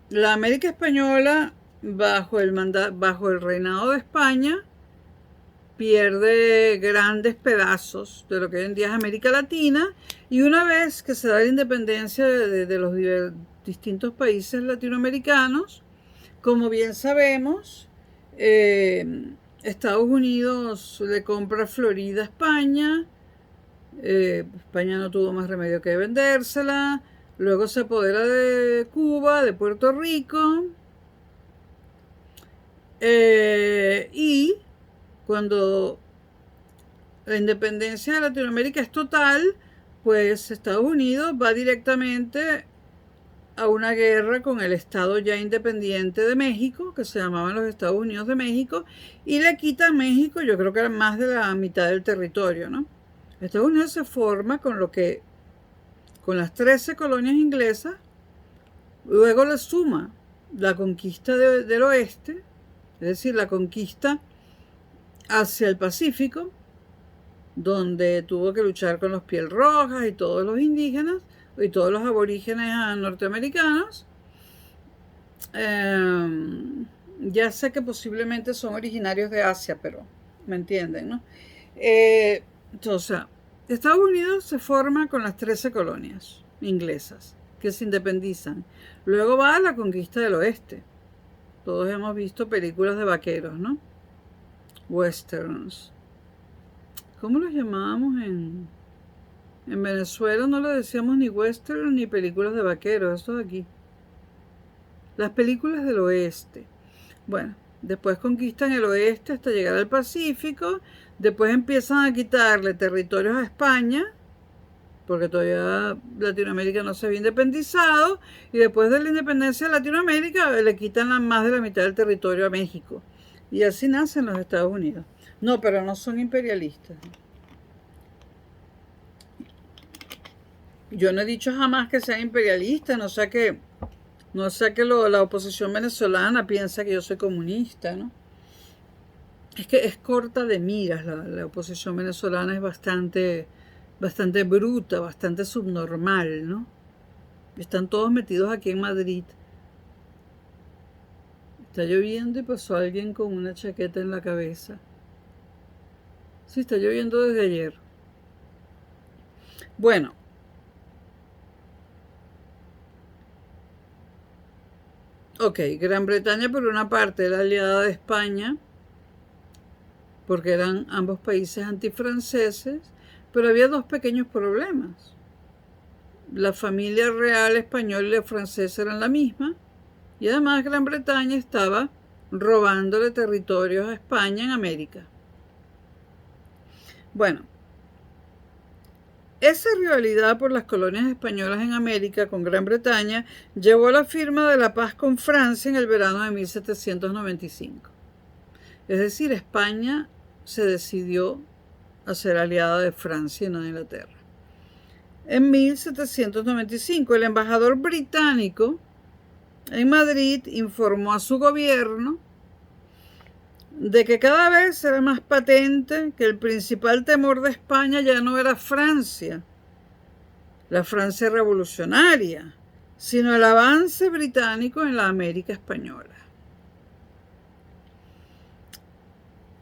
la América española bajo el reinado de España pierde grandes pedazos de lo que hoy en día es América Latina, y una vez que se da la independencia de los distintos países latinoamericanos, como bien sabemos, Estados Unidos le compra Florida a España. España no tuvo más remedio que vendérsela. Luego se apodera de Cuba, de Puerto Rico. Y cuando la independencia de Latinoamérica es total, pues Estados Unidos va directamente a una guerra con el Estado ya independiente de México, que se llamaban los Estados Unidos de México, y le quita a México, yo creo que era más de la mitad del territorio, ¿no? Estados Unidos se forma con las 13 colonias inglesas, luego le suma la conquista del oeste, es decir, la conquista hacia el Pacífico, donde tuvo que luchar con los piel rojas y todos los indígenas y todos los aborígenes norteamericanos. Ya sé que posiblemente son originarios de Asia, pero me entienden, ¿no? Entonces, Estados Unidos se forma con las 13 colonias inglesas que se independizan. Luego va a la conquista del oeste. Todos hemos visto películas de vaqueros, ¿no? Westerns. ¿Cómo los llamábamos en Venezuela? No le decíamos ni western ni películas de vaqueros, eso de aquí. Las películas del oeste. Bueno, después conquistan el oeste hasta llegar al Pacífico. Después empiezan a quitarle territorios a España, porque todavía Latinoamérica no se había independizado. Y después de la independencia de Latinoamérica le quitan más de la mitad del territorio a México. Y así nacen los Estados Unidos. No, pero no son imperialistas. Yo no he dicho jamás que sean imperialistas, no sé que la oposición venezolana piensa que yo soy comunista, ¿no? Es que es corta de miras, la oposición venezolana es bastante bruta, bastante subnormal, ¿no? Están todos metidos aquí en Madrid. Está lloviendo y pasó alguien con una chaqueta en la cabeza. Sí, está lloviendo desde ayer. Bueno. Ok, Gran Bretaña por una parte era aliada de España, porque eran ambos países antifranceses, pero había dos pequeños problemas. La familia real española y francesa eran la misma, y además Gran Bretaña estaba robándole territorios a España en América. Bueno, esa rivalidad por las colonias españolas en América con Gran Bretaña llevó a la firma de la paz con Francia en el verano de 1795. Es decir, España se decidió a ser aliada de Francia y no de Inglaterra. En 1795, el embajador británico en Madrid informó a su gobierno de que cada vez era más patente que el principal temor de España ya no era Francia, la Francia revolucionaria, sino el avance británico en la América española.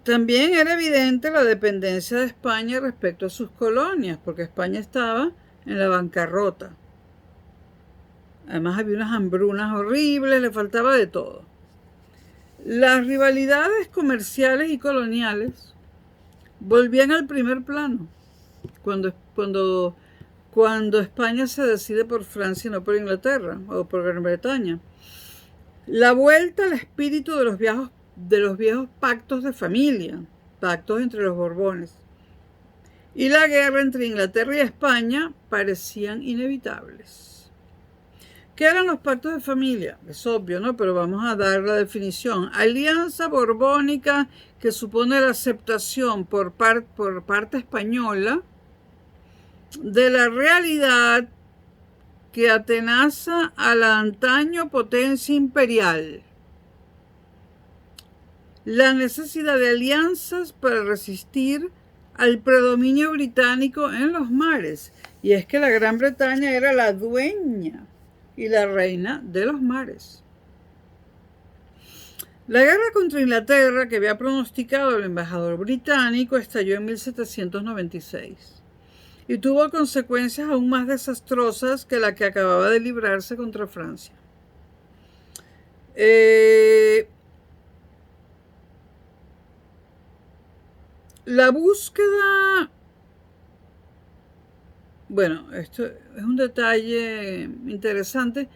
También era evidente la dependencia de España respecto a sus colonias, porque España estaba en la bancarrota. Además había unas hambrunas horribles, le faltaba de todo. Las rivalidades comerciales y coloniales volvían al primer plano cuando cuando España se decide por Francia y no por Inglaterra o por Gran Bretaña. La vuelta al espíritu de los viejos pactos de familia, pactos entre los Borbones, y la guerra entre Inglaterra y España parecían inevitables. ¿Qué eran los pactos de familia? Es obvio, ¿no? Pero vamos a dar la definición. Alianza borbónica que supone la aceptación por parte española de la realidad que atenaza a la antaño potencia imperial. La necesidad de alianzas para resistir al predominio británico en los mares. Y es que la Gran Bretaña era la dueña y la reina de los mares. La guerra contra Inglaterra, que había pronosticado el embajador británico, estalló en 1796 y tuvo consecuencias aún más desastrosas que la que acababa de librarse contra Francia. La búsqueda... Bueno, esto es un detalle interesante,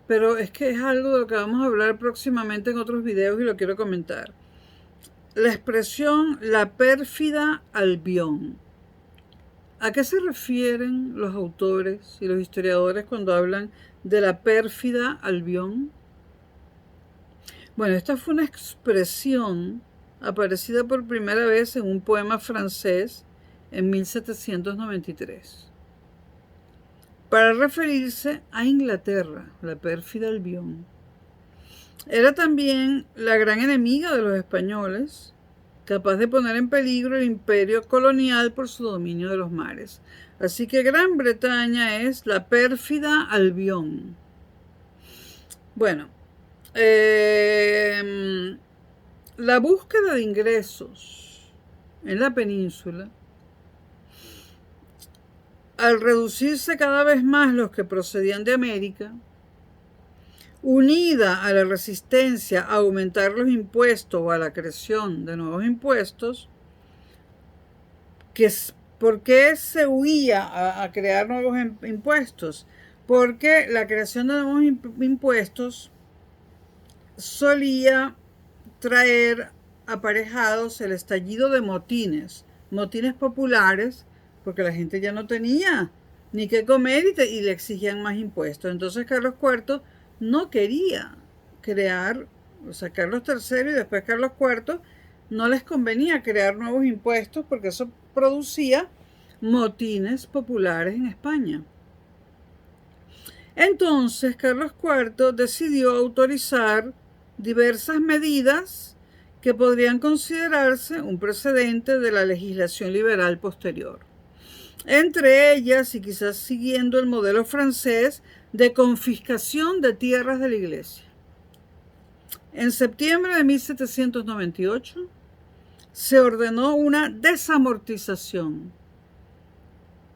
pero es que es algo de lo que vamos a hablar próximamente en otros videos y lo quiero comentar. La expresión la pérfida Albión. ¿A qué se refieren los autores y los historiadores cuando hablan de la pérfida Albión? Bueno, esta fue una expresión aparecida por primera vez en un poema francés en 1793, para referirse a Inglaterra, la pérfida Albión. Era también la gran enemiga de los españoles, capaz de poner en peligro el imperio colonial por su dominio de los mares. Así que Gran Bretaña es la pérfida Albión. Bueno, la búsqueda de ingresos en la península, al reducirse cada vez más los que procedían de América, unida a la resistencia a aumentar los impuestos o a la creación de nuevos impuestos, ¿por qué se huía a crear nuevos impuestos? Porque la creación de nuevos impuestos solía traer aparejados el estallido de motines populares, porque la gente ya no tenía ni qué comer y le exigían más impuestos. Entonces Carlos IV no quería crear, o sea, Carlos III y después Carlos IV, no les convenía crear nuevos impuestos porque eso producía motines populares en España. Entonces Carlos IV decidió autorizar diversas medidas que podrían considerarse un precedente de la legislación liberal posterior. Entre ellas, y quizás siguiendo el modelo francés, de confiscación de tierras de la iglesia. En septiembre de 1798 se ordenó una desamortización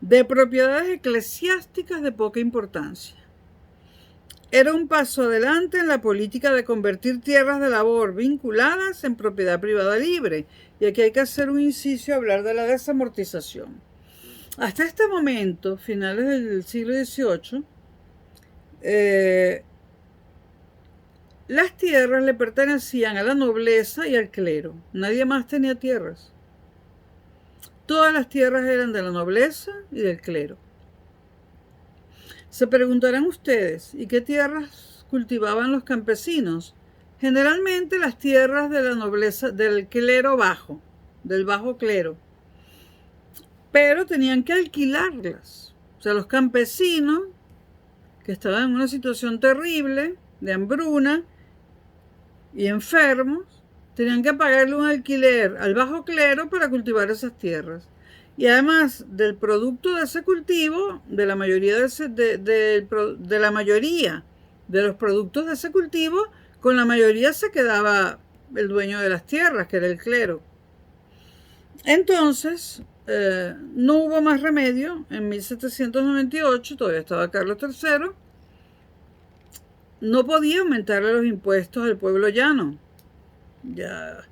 de propiedades eclesiásticas de poca importancia. Era un paso adelante en la política de convertir tierras de labor vinculadas en propiedad privada libre. Y aquí hay que hacer un inciso y hablar de la desamortización. Hasta este momento, finales del siglo XVIII, las tierras le pertenecían a la nobleza y al clero. Nadie más tenía tierras. Todas las tierras eran de la nobleza y del clero. Se preguntarán ustedes, ¿y qué tierras cultivaban los campesinos? Generalmente las tierras de la nobleza, del clero bajo, del bajo clero. Pero tenían que alquilarlas. O sea, los campesinos que estaban en una situación terrible, de hambruna y enfermos, tenían que pagarle un alquiler al bajo clero para cultivar esas tierras. Y además del producto de ese cultivo, de la mayoría de los productos de ese cultivo, con la mayoría se quedaba el dueño de las tierras, que era el clero. Entonces, no hubo más remedio. En 1798, todavía estaba Carlos III, no podía aumentarle los impuestos al pueblo llano. Ya,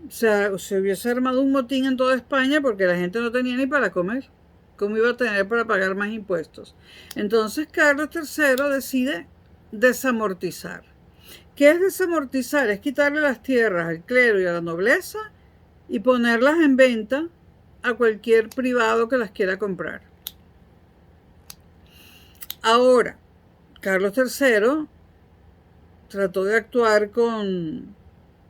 o sea, se hubiese armado un motín en toda España porque la gente no tenía ni para comer. ¿Cómo iba a tener para pagar más impuestos? Entonces Carlos III decide desamortizar. ¿Qué es desamortizar? Es quitarle las tierras al clero y a la nobleza y ponerlas en venta a cualquier privado que las quiera comprar. Ahora, Carlos III trató de actuar con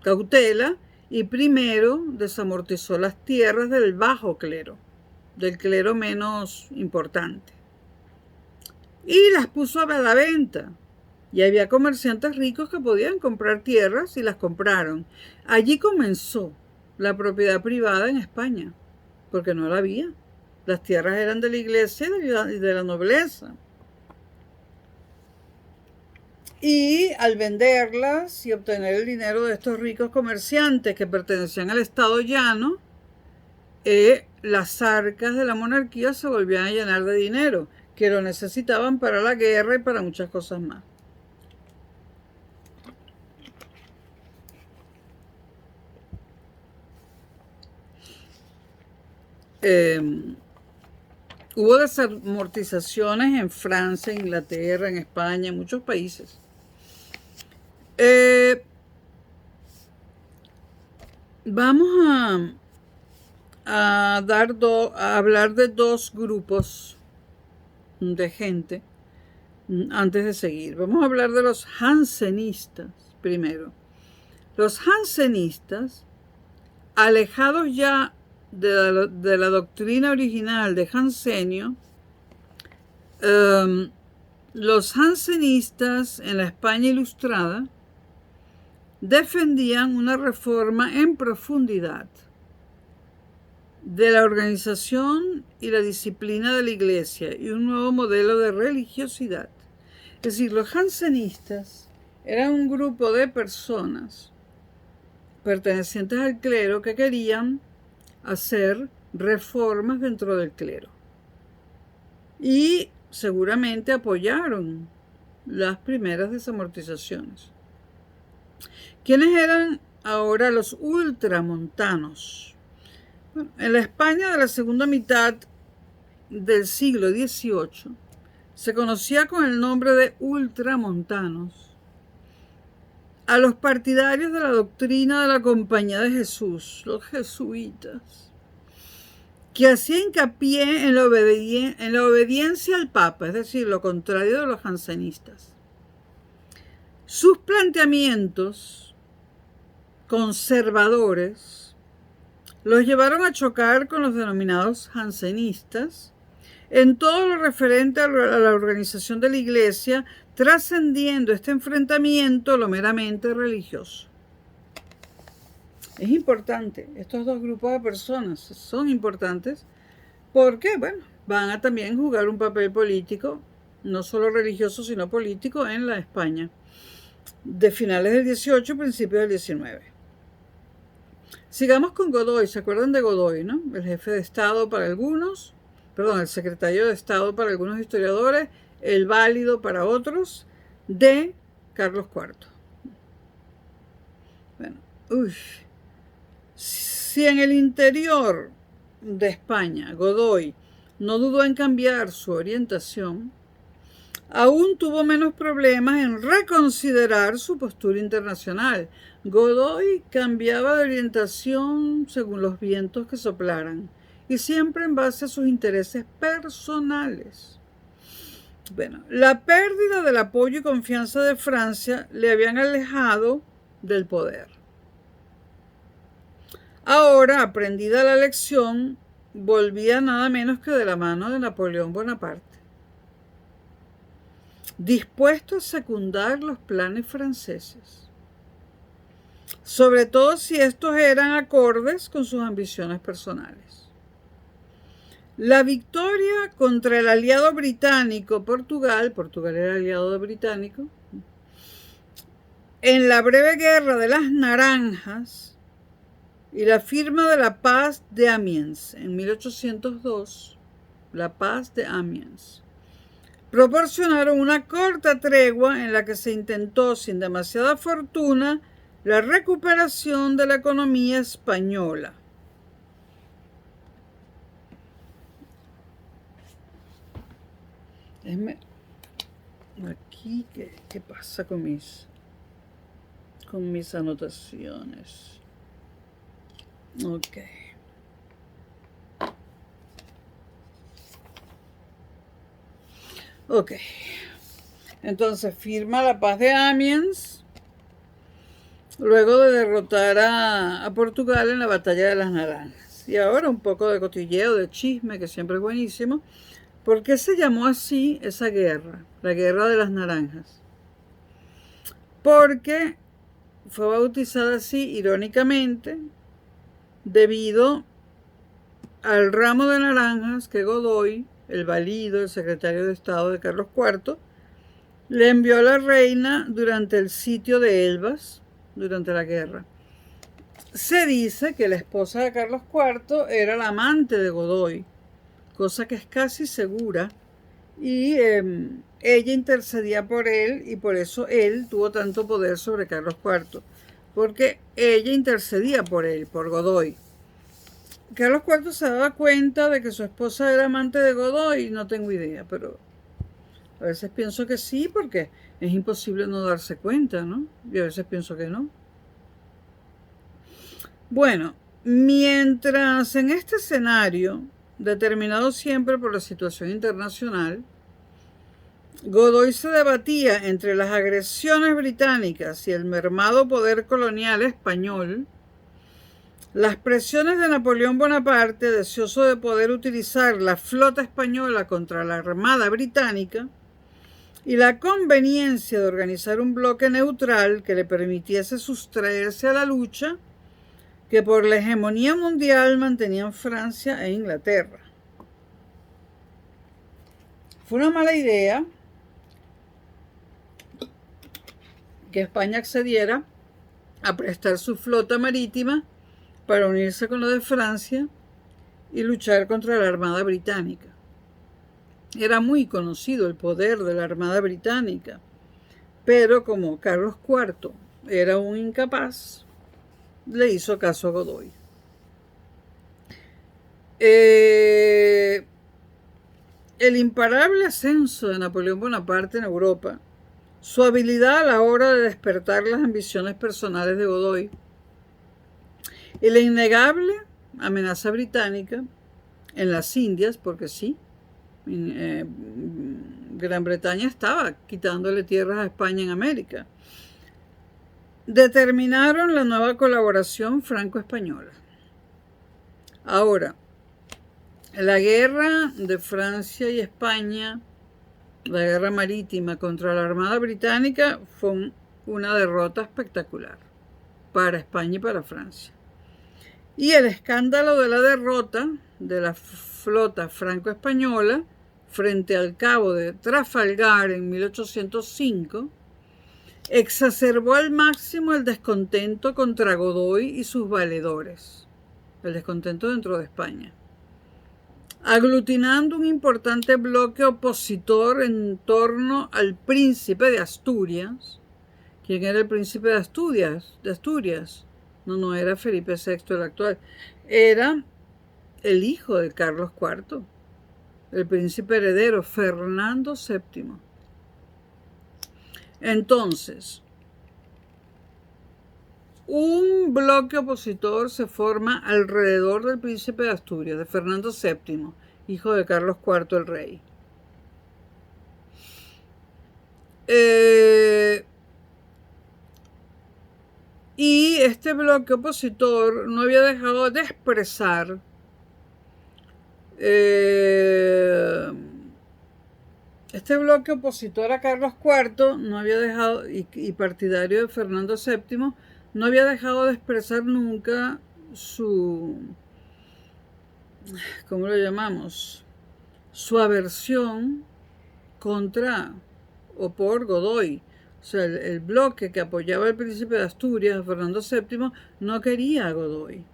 cautela y primero desamortizó las tierras del bajo clero, del clero menos importante, y las puso a la venta. Y había comerciantes ricos que podían comprar tierras y las compraron. Allí comenzó la propiedad privada en España, porque no la había. Las tierras eran de la iglesia y de la nobleza. Y al venderlas y obtener el dinero de estos ricos comerciantes que pertenecían al Estado llano, las arcas de la monarquía se volvían a llenar de dinero, que lo necesitaban para la guerra y para muchas cosas más. Hubo desamortizaciones en Francia, Inglaterra, en España, en muchos países. Vamos a hablar de dos grupos de gente antes de seguir. Vamos a hablar de los jansenistas primero. Los jansenistas, alejados ya de la doctrina original de Jansenio, los jansenistas en la España ilustrada defendían una reforma en profundidad de la organización y la disciplina de la Iglesia y un nuevo modelo de religiosidad. Es decir, los jansenistas eran un grupo de personas pertenecientes al clero que querían hacer reformas dentro del clero. Y seguramente apoyaron las primeras desamortizaciones. ¿Quiénes eran ahora los ultramontanos? Bueno, en la España de la segunda mitad del siglo XVIII se conocía con el nombre de ultramontanos a los partidarios de la doctrina de la Compañía de Jesús, los jesuitas, que hacía hincapié en la obediencia al Papa, es decir, lo contrario de los jansenistas. Sus planteamientos conservadores los llevaron a chocar con los denominados jansenistas en todo lo referente a la organización de la Iglesia, trascendiendo este enfrentamiento lo meramente religioso. Es importante, estos dos grupos de personas son importantes porque, bueno, van a también jugar un papel político, no solo religioso, sino político en la España de finales del 18, principios del 19. Sigamos con Godoy. ¿Se acuerdan de Godoy, no? El jefe de Estado para algunos, el secretario de Estado para algunos historiadores, el válido para otros, de Carlos IV. Bueno, si en el interior de España Godoy no dudó en cambiar su orientación, aún tuvo menos problemas en reconsiderar su postura internacional. Godoy cambiaba de orientación según los vientos que soplaran y siempre en base a sus intereses personales. Bueno, la pérdida del apoyo y confianza de Francia le habían alejado del poder. Ahora, aprendida la lección, volvía nada menos que de la mano de Napoleón Bonaparte, dispuesto a secundar los planes franceses, sobre todo si estos eran acordes con sus ambiciones personales. La victoria contra el aliado británico, Portugal era aliado británico, en la breve guerra de las Naranjas y la firma de la Paz de Amiens en 1802, la Paz de Amiens, proporcionaron una corta tregua en la que se intentó, sin demasiada fortuna, la recuperación de la economía española. Déjenme aquí, ¿qué pasa con mis anotaciones? Ok. Ok. Entonces firma la paz de Amiens luego de derrotar a Portugal en la batalla de las Naranjas. Y ahora un poco de cotilleo, de chisme, que siempre es buenísimo. ¿Por qué se llamó así esa guerra? La Guerra de las Naranjas. Porque fue bautizada así, irónicamente, debido al ramo de naranjas que Godoy, el valido, el secretario de Estado de Carlos IV, le envió a la reina durante el sitio de Elbas, durante la guerra. Se dice que la esposa de Carlos IV era la amante de Godoy, cosa que es casi segura, y ella intercedía por él y por eso él tuvo tanto poder sobre Carlos IV, porque ella intercedía por él, por Godoy. Carlos IV se daba cuenta de que su esposa era amante de Godoy, no tengo idea, pero a veces pienso que sí, porque es imposible no darse cuenta, ¿no? Y a veces pienso que no. Bueno, mientras en este escenario, determinado siempre por la situación internacional, Godoy se debatía entre las agresiones británicas y el mermado poder colonial español, las presiones de Napoleón Bonaparte, deseoso de poder utilizar la flota española contra la armada británica, y la conveniencia de organizar un bloque neutral que le permitiese sustraerse a la lucha que por la hegemonía mundial mantenían Francia e Inglaterra. Fue una mala idea que España accediera a prestar su flota marítima para unirse con la de Francia y luchar contra la Armada Británica. Era muy conocido el poder de la Armada Británica, pero como Carlos IV era un incapaz, le hizo caso a Godoy. El imparable ascenso de Napoleón Bonaparte en Europa, su habilidad a la hora de despertar las ambiciones personales de Godoy y la innegable amenaza británica en las Indias, porque sí, Gran Bretaña estaba quitándole tierras a España en América, determinaron la nueva colaboración franco-española. Ahora, la guerra de Francia y España, la guerra marítima contra la Armada Británica, fue una derrota espectacular para España y para Francia. Y el escándalo de la derrota de la flota franco-española frente al cabo de Trafalgar en 1805 exacerbó al máximo el descontento contra Godoy y sus valedores, el descontento dentro de España, aglutinando un importante bloque opositor en torno al príncipe de Asturias. ¿Quién era el príncipe de Asturias? No era Felipe VI el actual, era el hijo de Carlos IV, el príncipe heredero, Fernando VII. Entonces, un bloque opositor se forma alrededor del príncipe de Asturias, de Fernando VII, hijo de Carlos IV el rey. Y este bloque opositor no había dejado de expresar este bloque opositor a Carlos IV no había dejado, y partidario de Fernando VII, no había dejado de expresar nunca su, ¿cómo lo llamamos?, su aversión contra o por Godoy. O sea, el bloque que apoyaba al príncipe de Asturias, Fernando VII, no quería a Godoy.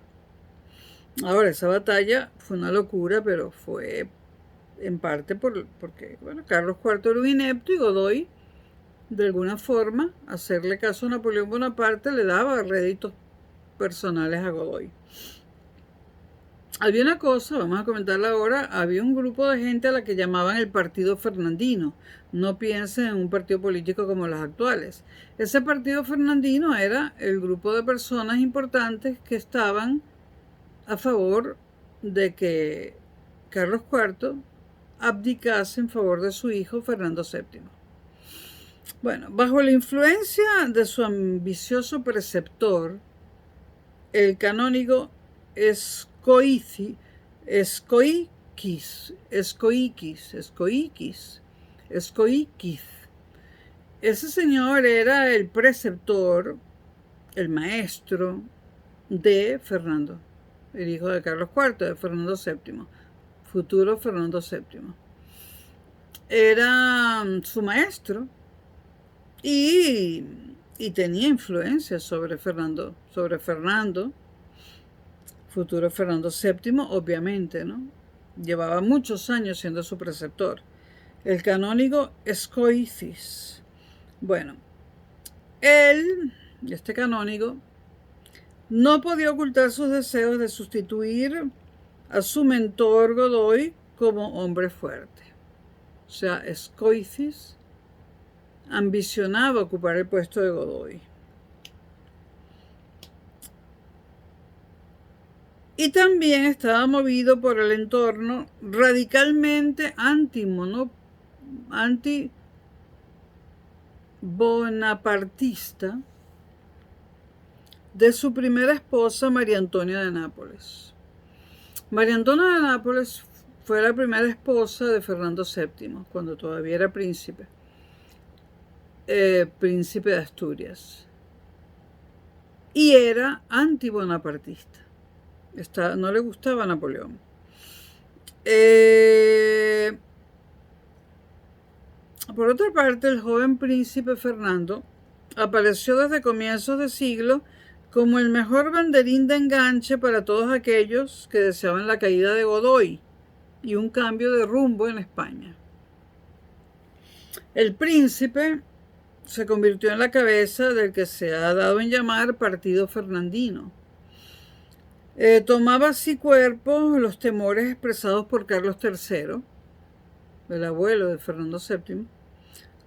Ahora, esa batalla fue una locura, pero fue en parte porque, bueno, Carlos IV era un inepto y Godoy, de alguna forma, hacerle caso a Napoleón Bonaparte le daba réditos personales a Godoy. Había una cosa, vamos a comentarla ahora, había un grupo de gente a la que llamaban el Partido Fernandino. No piensen en un partido político como los actuales. Ese Partido Fernandino era el grupo de personas importantes que estaban a favor de que Carlos IV abdicase en favor de su hijo Fernando VII. Bueno, bajo la influencia de su ambicioso preceptor, el canónigo Escoiquis, ese señor era el preceptor, el maestro de Fernando, el hijo de Carlos IV, de Fernando VII, futuro Fernando VII. Era su maestro y tenía influencia sobre Fernando, futuro Fernando VII, obviamente, ¿no? Llevaba muchos años siendo su preceptor. El canónigo Escoiquis. Bueno, este canónigo, no podía ocultar sus deseos de sustituir a su mentor Godoy como hombre fuerte. O sea, Escoiquis ambicionaba ocupar el puesto de Godoy. Y también estaba movido por el entorno radicalmente antibonapartista de su primera esposa, María Antonia de Nápoles. María Antonia de Nápoles fue la primera esposa de Fernando VII, cuando todavía era príncipe de Asturias. Y era antibonapartista. No le gustaba Napoleón. Por otra parte, el joven príncipe Fernando apareció desde comienzos de siglo como el mejor banderín de enganche para todos aquellos que deseaban la caída de Godoy y un cambio de rumbo en España. El príncipe se convirtió en la cabeza del que se ha dado en llamar Partido Fernandino. Tomaba así cuerpo los temores expresados por Carlos III, el abuelo de Fernando VII,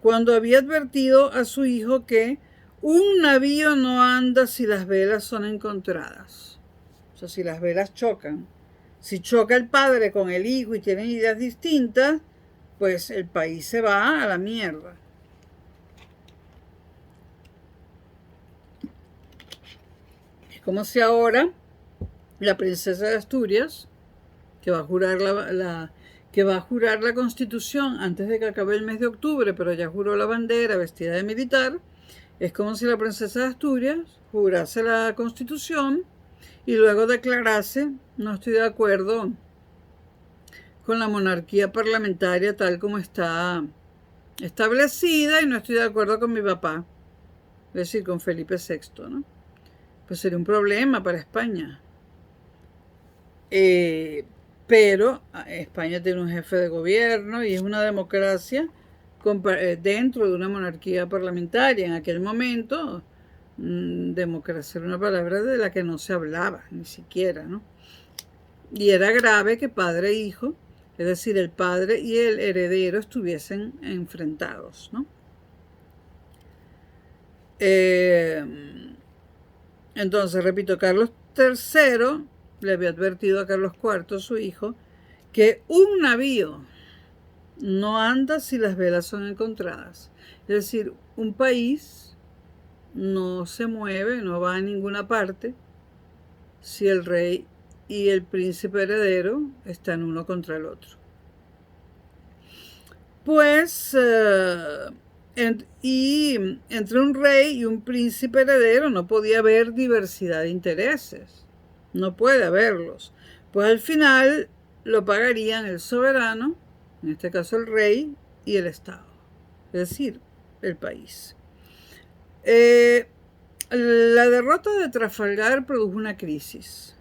cuando había advertido a su hijo que un navío no anda si las velas son encontradas. O sea, si las velas chocan. Si choca el padre con el hijo y tienen ideas distintas, pues el país se va a la mierda. Es como si ahora la princesa de Asturias, que va a jurar la Constitución antes de que acabe el mes de octubre, pero ya juró la bandera vestida de militar, es como si la princesa de Asturias jurase la Constitución y luego declarase: no estoy de acuerdo con la monarquía parlamentaria tal como está establecida y no estoy de acuerdo con mi papá, es decir, con Felipe VI, ¿no? Pues sería un problema para España. Pero España tiene un jefe de gobierno y es una democracia dentro de una monarquía parlamentaria. En aquel momento, democracia era una palabra de la que no se hablaba, ni siquiera, ¿no? Y era grave que padre e hijo, es decir, el padre y el heredero, estuviesen enfrentados, ¿no? Entonces, repito, Carlos III le había advertido a Carlos IV, su hijo, que un navío no anda si las velas son encontradas. Es decir, un país no se mueve, no va a ninguna parte si el rey y el príncipe heredero están uno contra el otro. Pues, entre un rey y un príncipe heredero no podía haber diversidad de intereses. No puede haberlos. Pues al final lo pagarían el soberano, en este caso el rey, y el Estado. Es decir, el país. La derrota de Trafalgar produjo una crisis.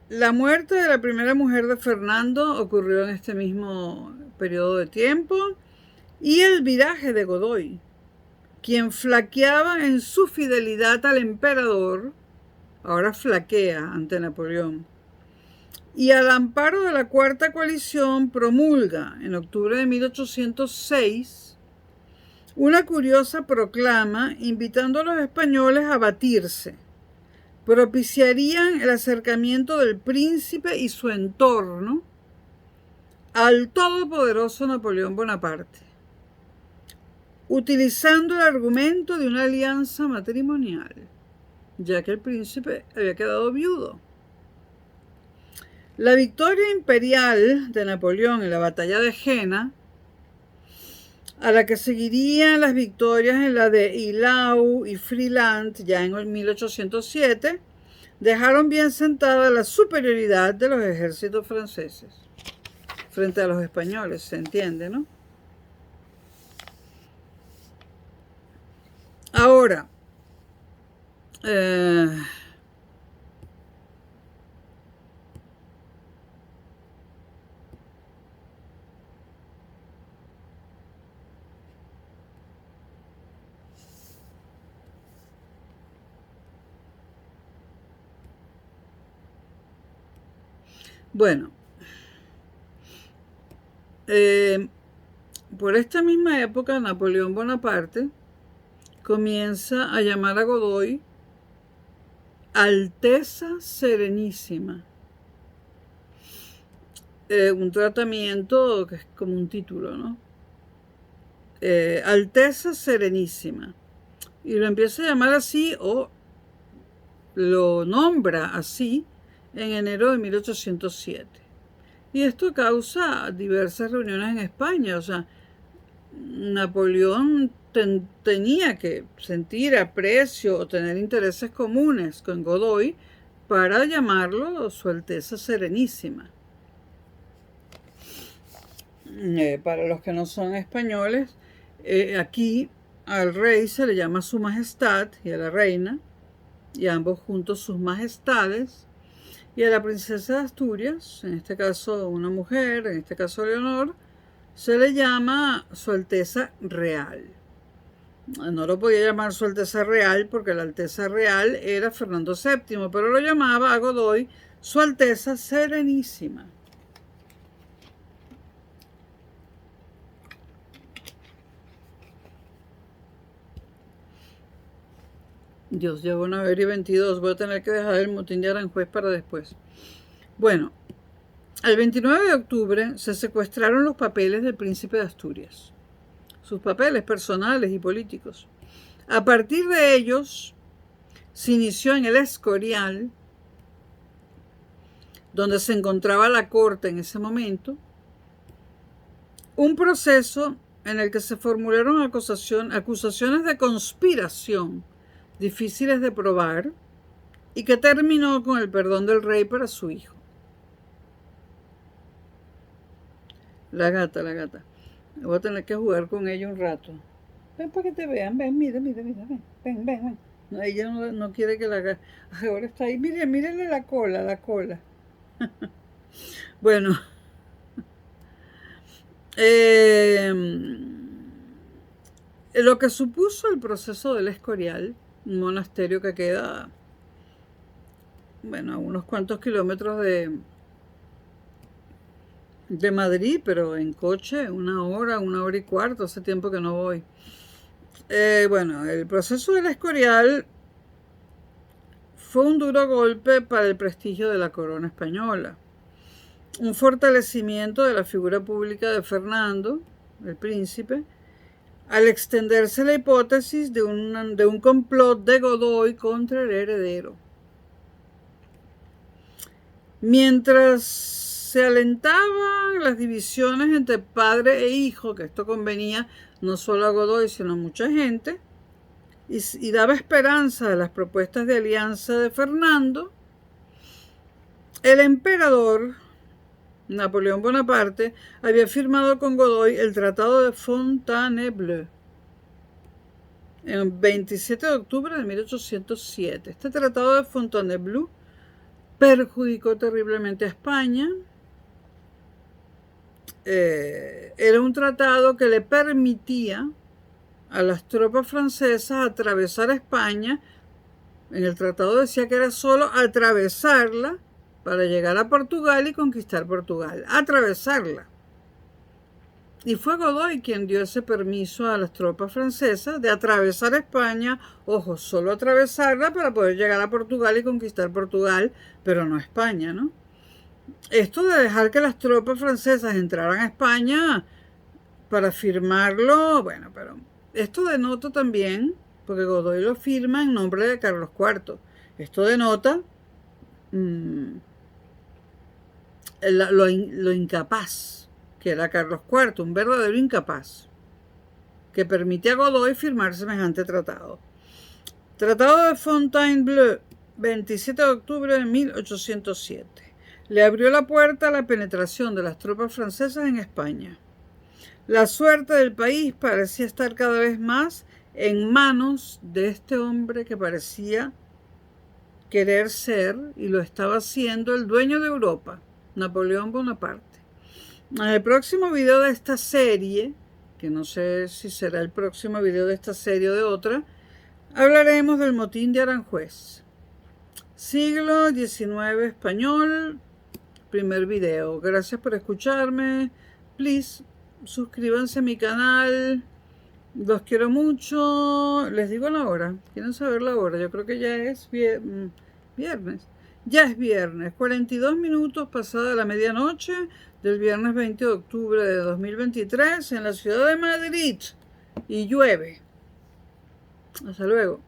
La muerte de la primera mujer de Fernando ocurrió en este mismo periodo de tiempo, y el viraje de Godoy, quien flaqueaba en su fidelidad al emperador, ahora flaquea ante Napoleón. Y al amparo de la Cuarta Coalición promulga en octubre de 1806 una curiosa proclama invitando a los españoles a batirse. Propiciarían el acercamiento del príncipe y su entorno al todopoderoso Napoleón Bonaparte, utilizando el argumento de una alianza matrimonial, ya que el príncipe había quedado viudo. La victoria imperial de Napoleón en la batalla de Jena, a la que seguirían las victorias en la de Eylau y Friedland ya en 1807, dejaron bien sentada la superioridad de los ejércitos franceses frente a los españoles, se entiende, ¿no? Ahora, bueno, por esta misma época Napoleón Bonaparte comienza a llamar a Godoy Alteza Serenísima. Un tratamiento que es como un título, ¿no? Alteza Serenísima. Y lo empieza a llamar así o lo nombra así en enero de 1807. Y esto causa diversas reuniones en España. O sea, Napoleón tenía que sentir aprecio o tener intereses comunes con Godoy para llamarlo Su Alteza Serenísima. Para los que no son españoles, aquí al rey se le llama Su Majestad y a la reina, y ambos juntos Sus Majestades, y a la princesa de Asturias, en este caso una mujer, en este caso Leonor, se le llama Su Alteza Real. No lo podía llamar Su Alteza Real porque la Alteza Real era Fernando VII, pero lo llamaba a Godoy Su Alteza Serenísima. Dios, ya van a ver y 22. Voy a tener que dejar el motín de Aranjuez para después. Bueno, el 29 de octubre se secuestraron los papeles del príncipe de Asturias. Sus papeles personales y políticos. A partir de ellos, se inició en el Escorial, donde se encontraba la corte en ese momento, un proceso en el que se formularon acusaciones de conspiración difíciles de probar y que terminó con el perdón del rey para su hijo. La gata. Voy a tener que jugar con ella un rato. Ven para que te vean, ven, mira, ven. No, ella no quiere que la haga. Ahora está ahí, mírenle la cola. Bueno. Lo que supuso el proceso del Escorial, un monasterio que queda, a unos cuantos kilómetros de Madrid, pero en coche, 1 hora y cuarto, hace tiempo que no voy. El proceso del Escorial fue un duro golpe para el prestigio de la corona española, un fortalecimiento de la figura pública de Fernando, el príncipe, al extenderse la hipótesis de un complot de Godoy contra el heredero. Mientras se alentaban las divisiones entre padre e hijo, que esto convenía no solo a Godoy, sino a mucha gente, y daba esperanza a las propuestas de alianza de Fernando, el emperador Napoleón Bonaparte había firmado con Godoy el Tratado de Fontainebleau en 27 de octubre de 1807. Este Tratado de Fontainebleau perjudicó terriblemente a España. Era un tratado que le permitía a las tropas francesas atravesar España En el tratado decía que era solo atravesarla para llegar a Portugal y conquistar Portugal. Atravesarla. Y fue Godoy quien dio ese permiso a las tropas francesas de atravesar España, ojo, solo atravesarla para poder llegar a Portugal y conquistar Portugal, pero no España, ¿no? Esto de dejar que las tropas francesas entraran a España para firmarlo, bueno, pero esto denota también, porque Godoy lo firma en nombre de Carlos IV, esto denota lo incapaz que era Carlos IV, un verdadero incapaz, que permite a Godoy firmar semejante tratado. Tratado de Fontainebleau, 27 de octubre de 1807. Le abrió la puerta a la penetración de las tropas francesas en España. La suerte del país parecía estar cada vez más en manos de este hombre que parecía querer ser, y lo estaba siendo, el dueño de Europa, Napoleón Bonaparte. En el próximo video de esta serie, que no sé si será el próximo video de esta serie o de otra, hablaremos del motín de Aranjuez. Siglo XIX español, primer video. Gracias por escucharme. Please, suscríbanse a mi canal. Los quiero mucho. Les digo la hora. ¿Quieren saber la hora? Yo creo que ya es viernes. Ya es viernes. 42 minutos pasada la medianoche del viernes 20 de octubre de 2023 en la ciudad de Madrid. Y llueve. Hasta luego.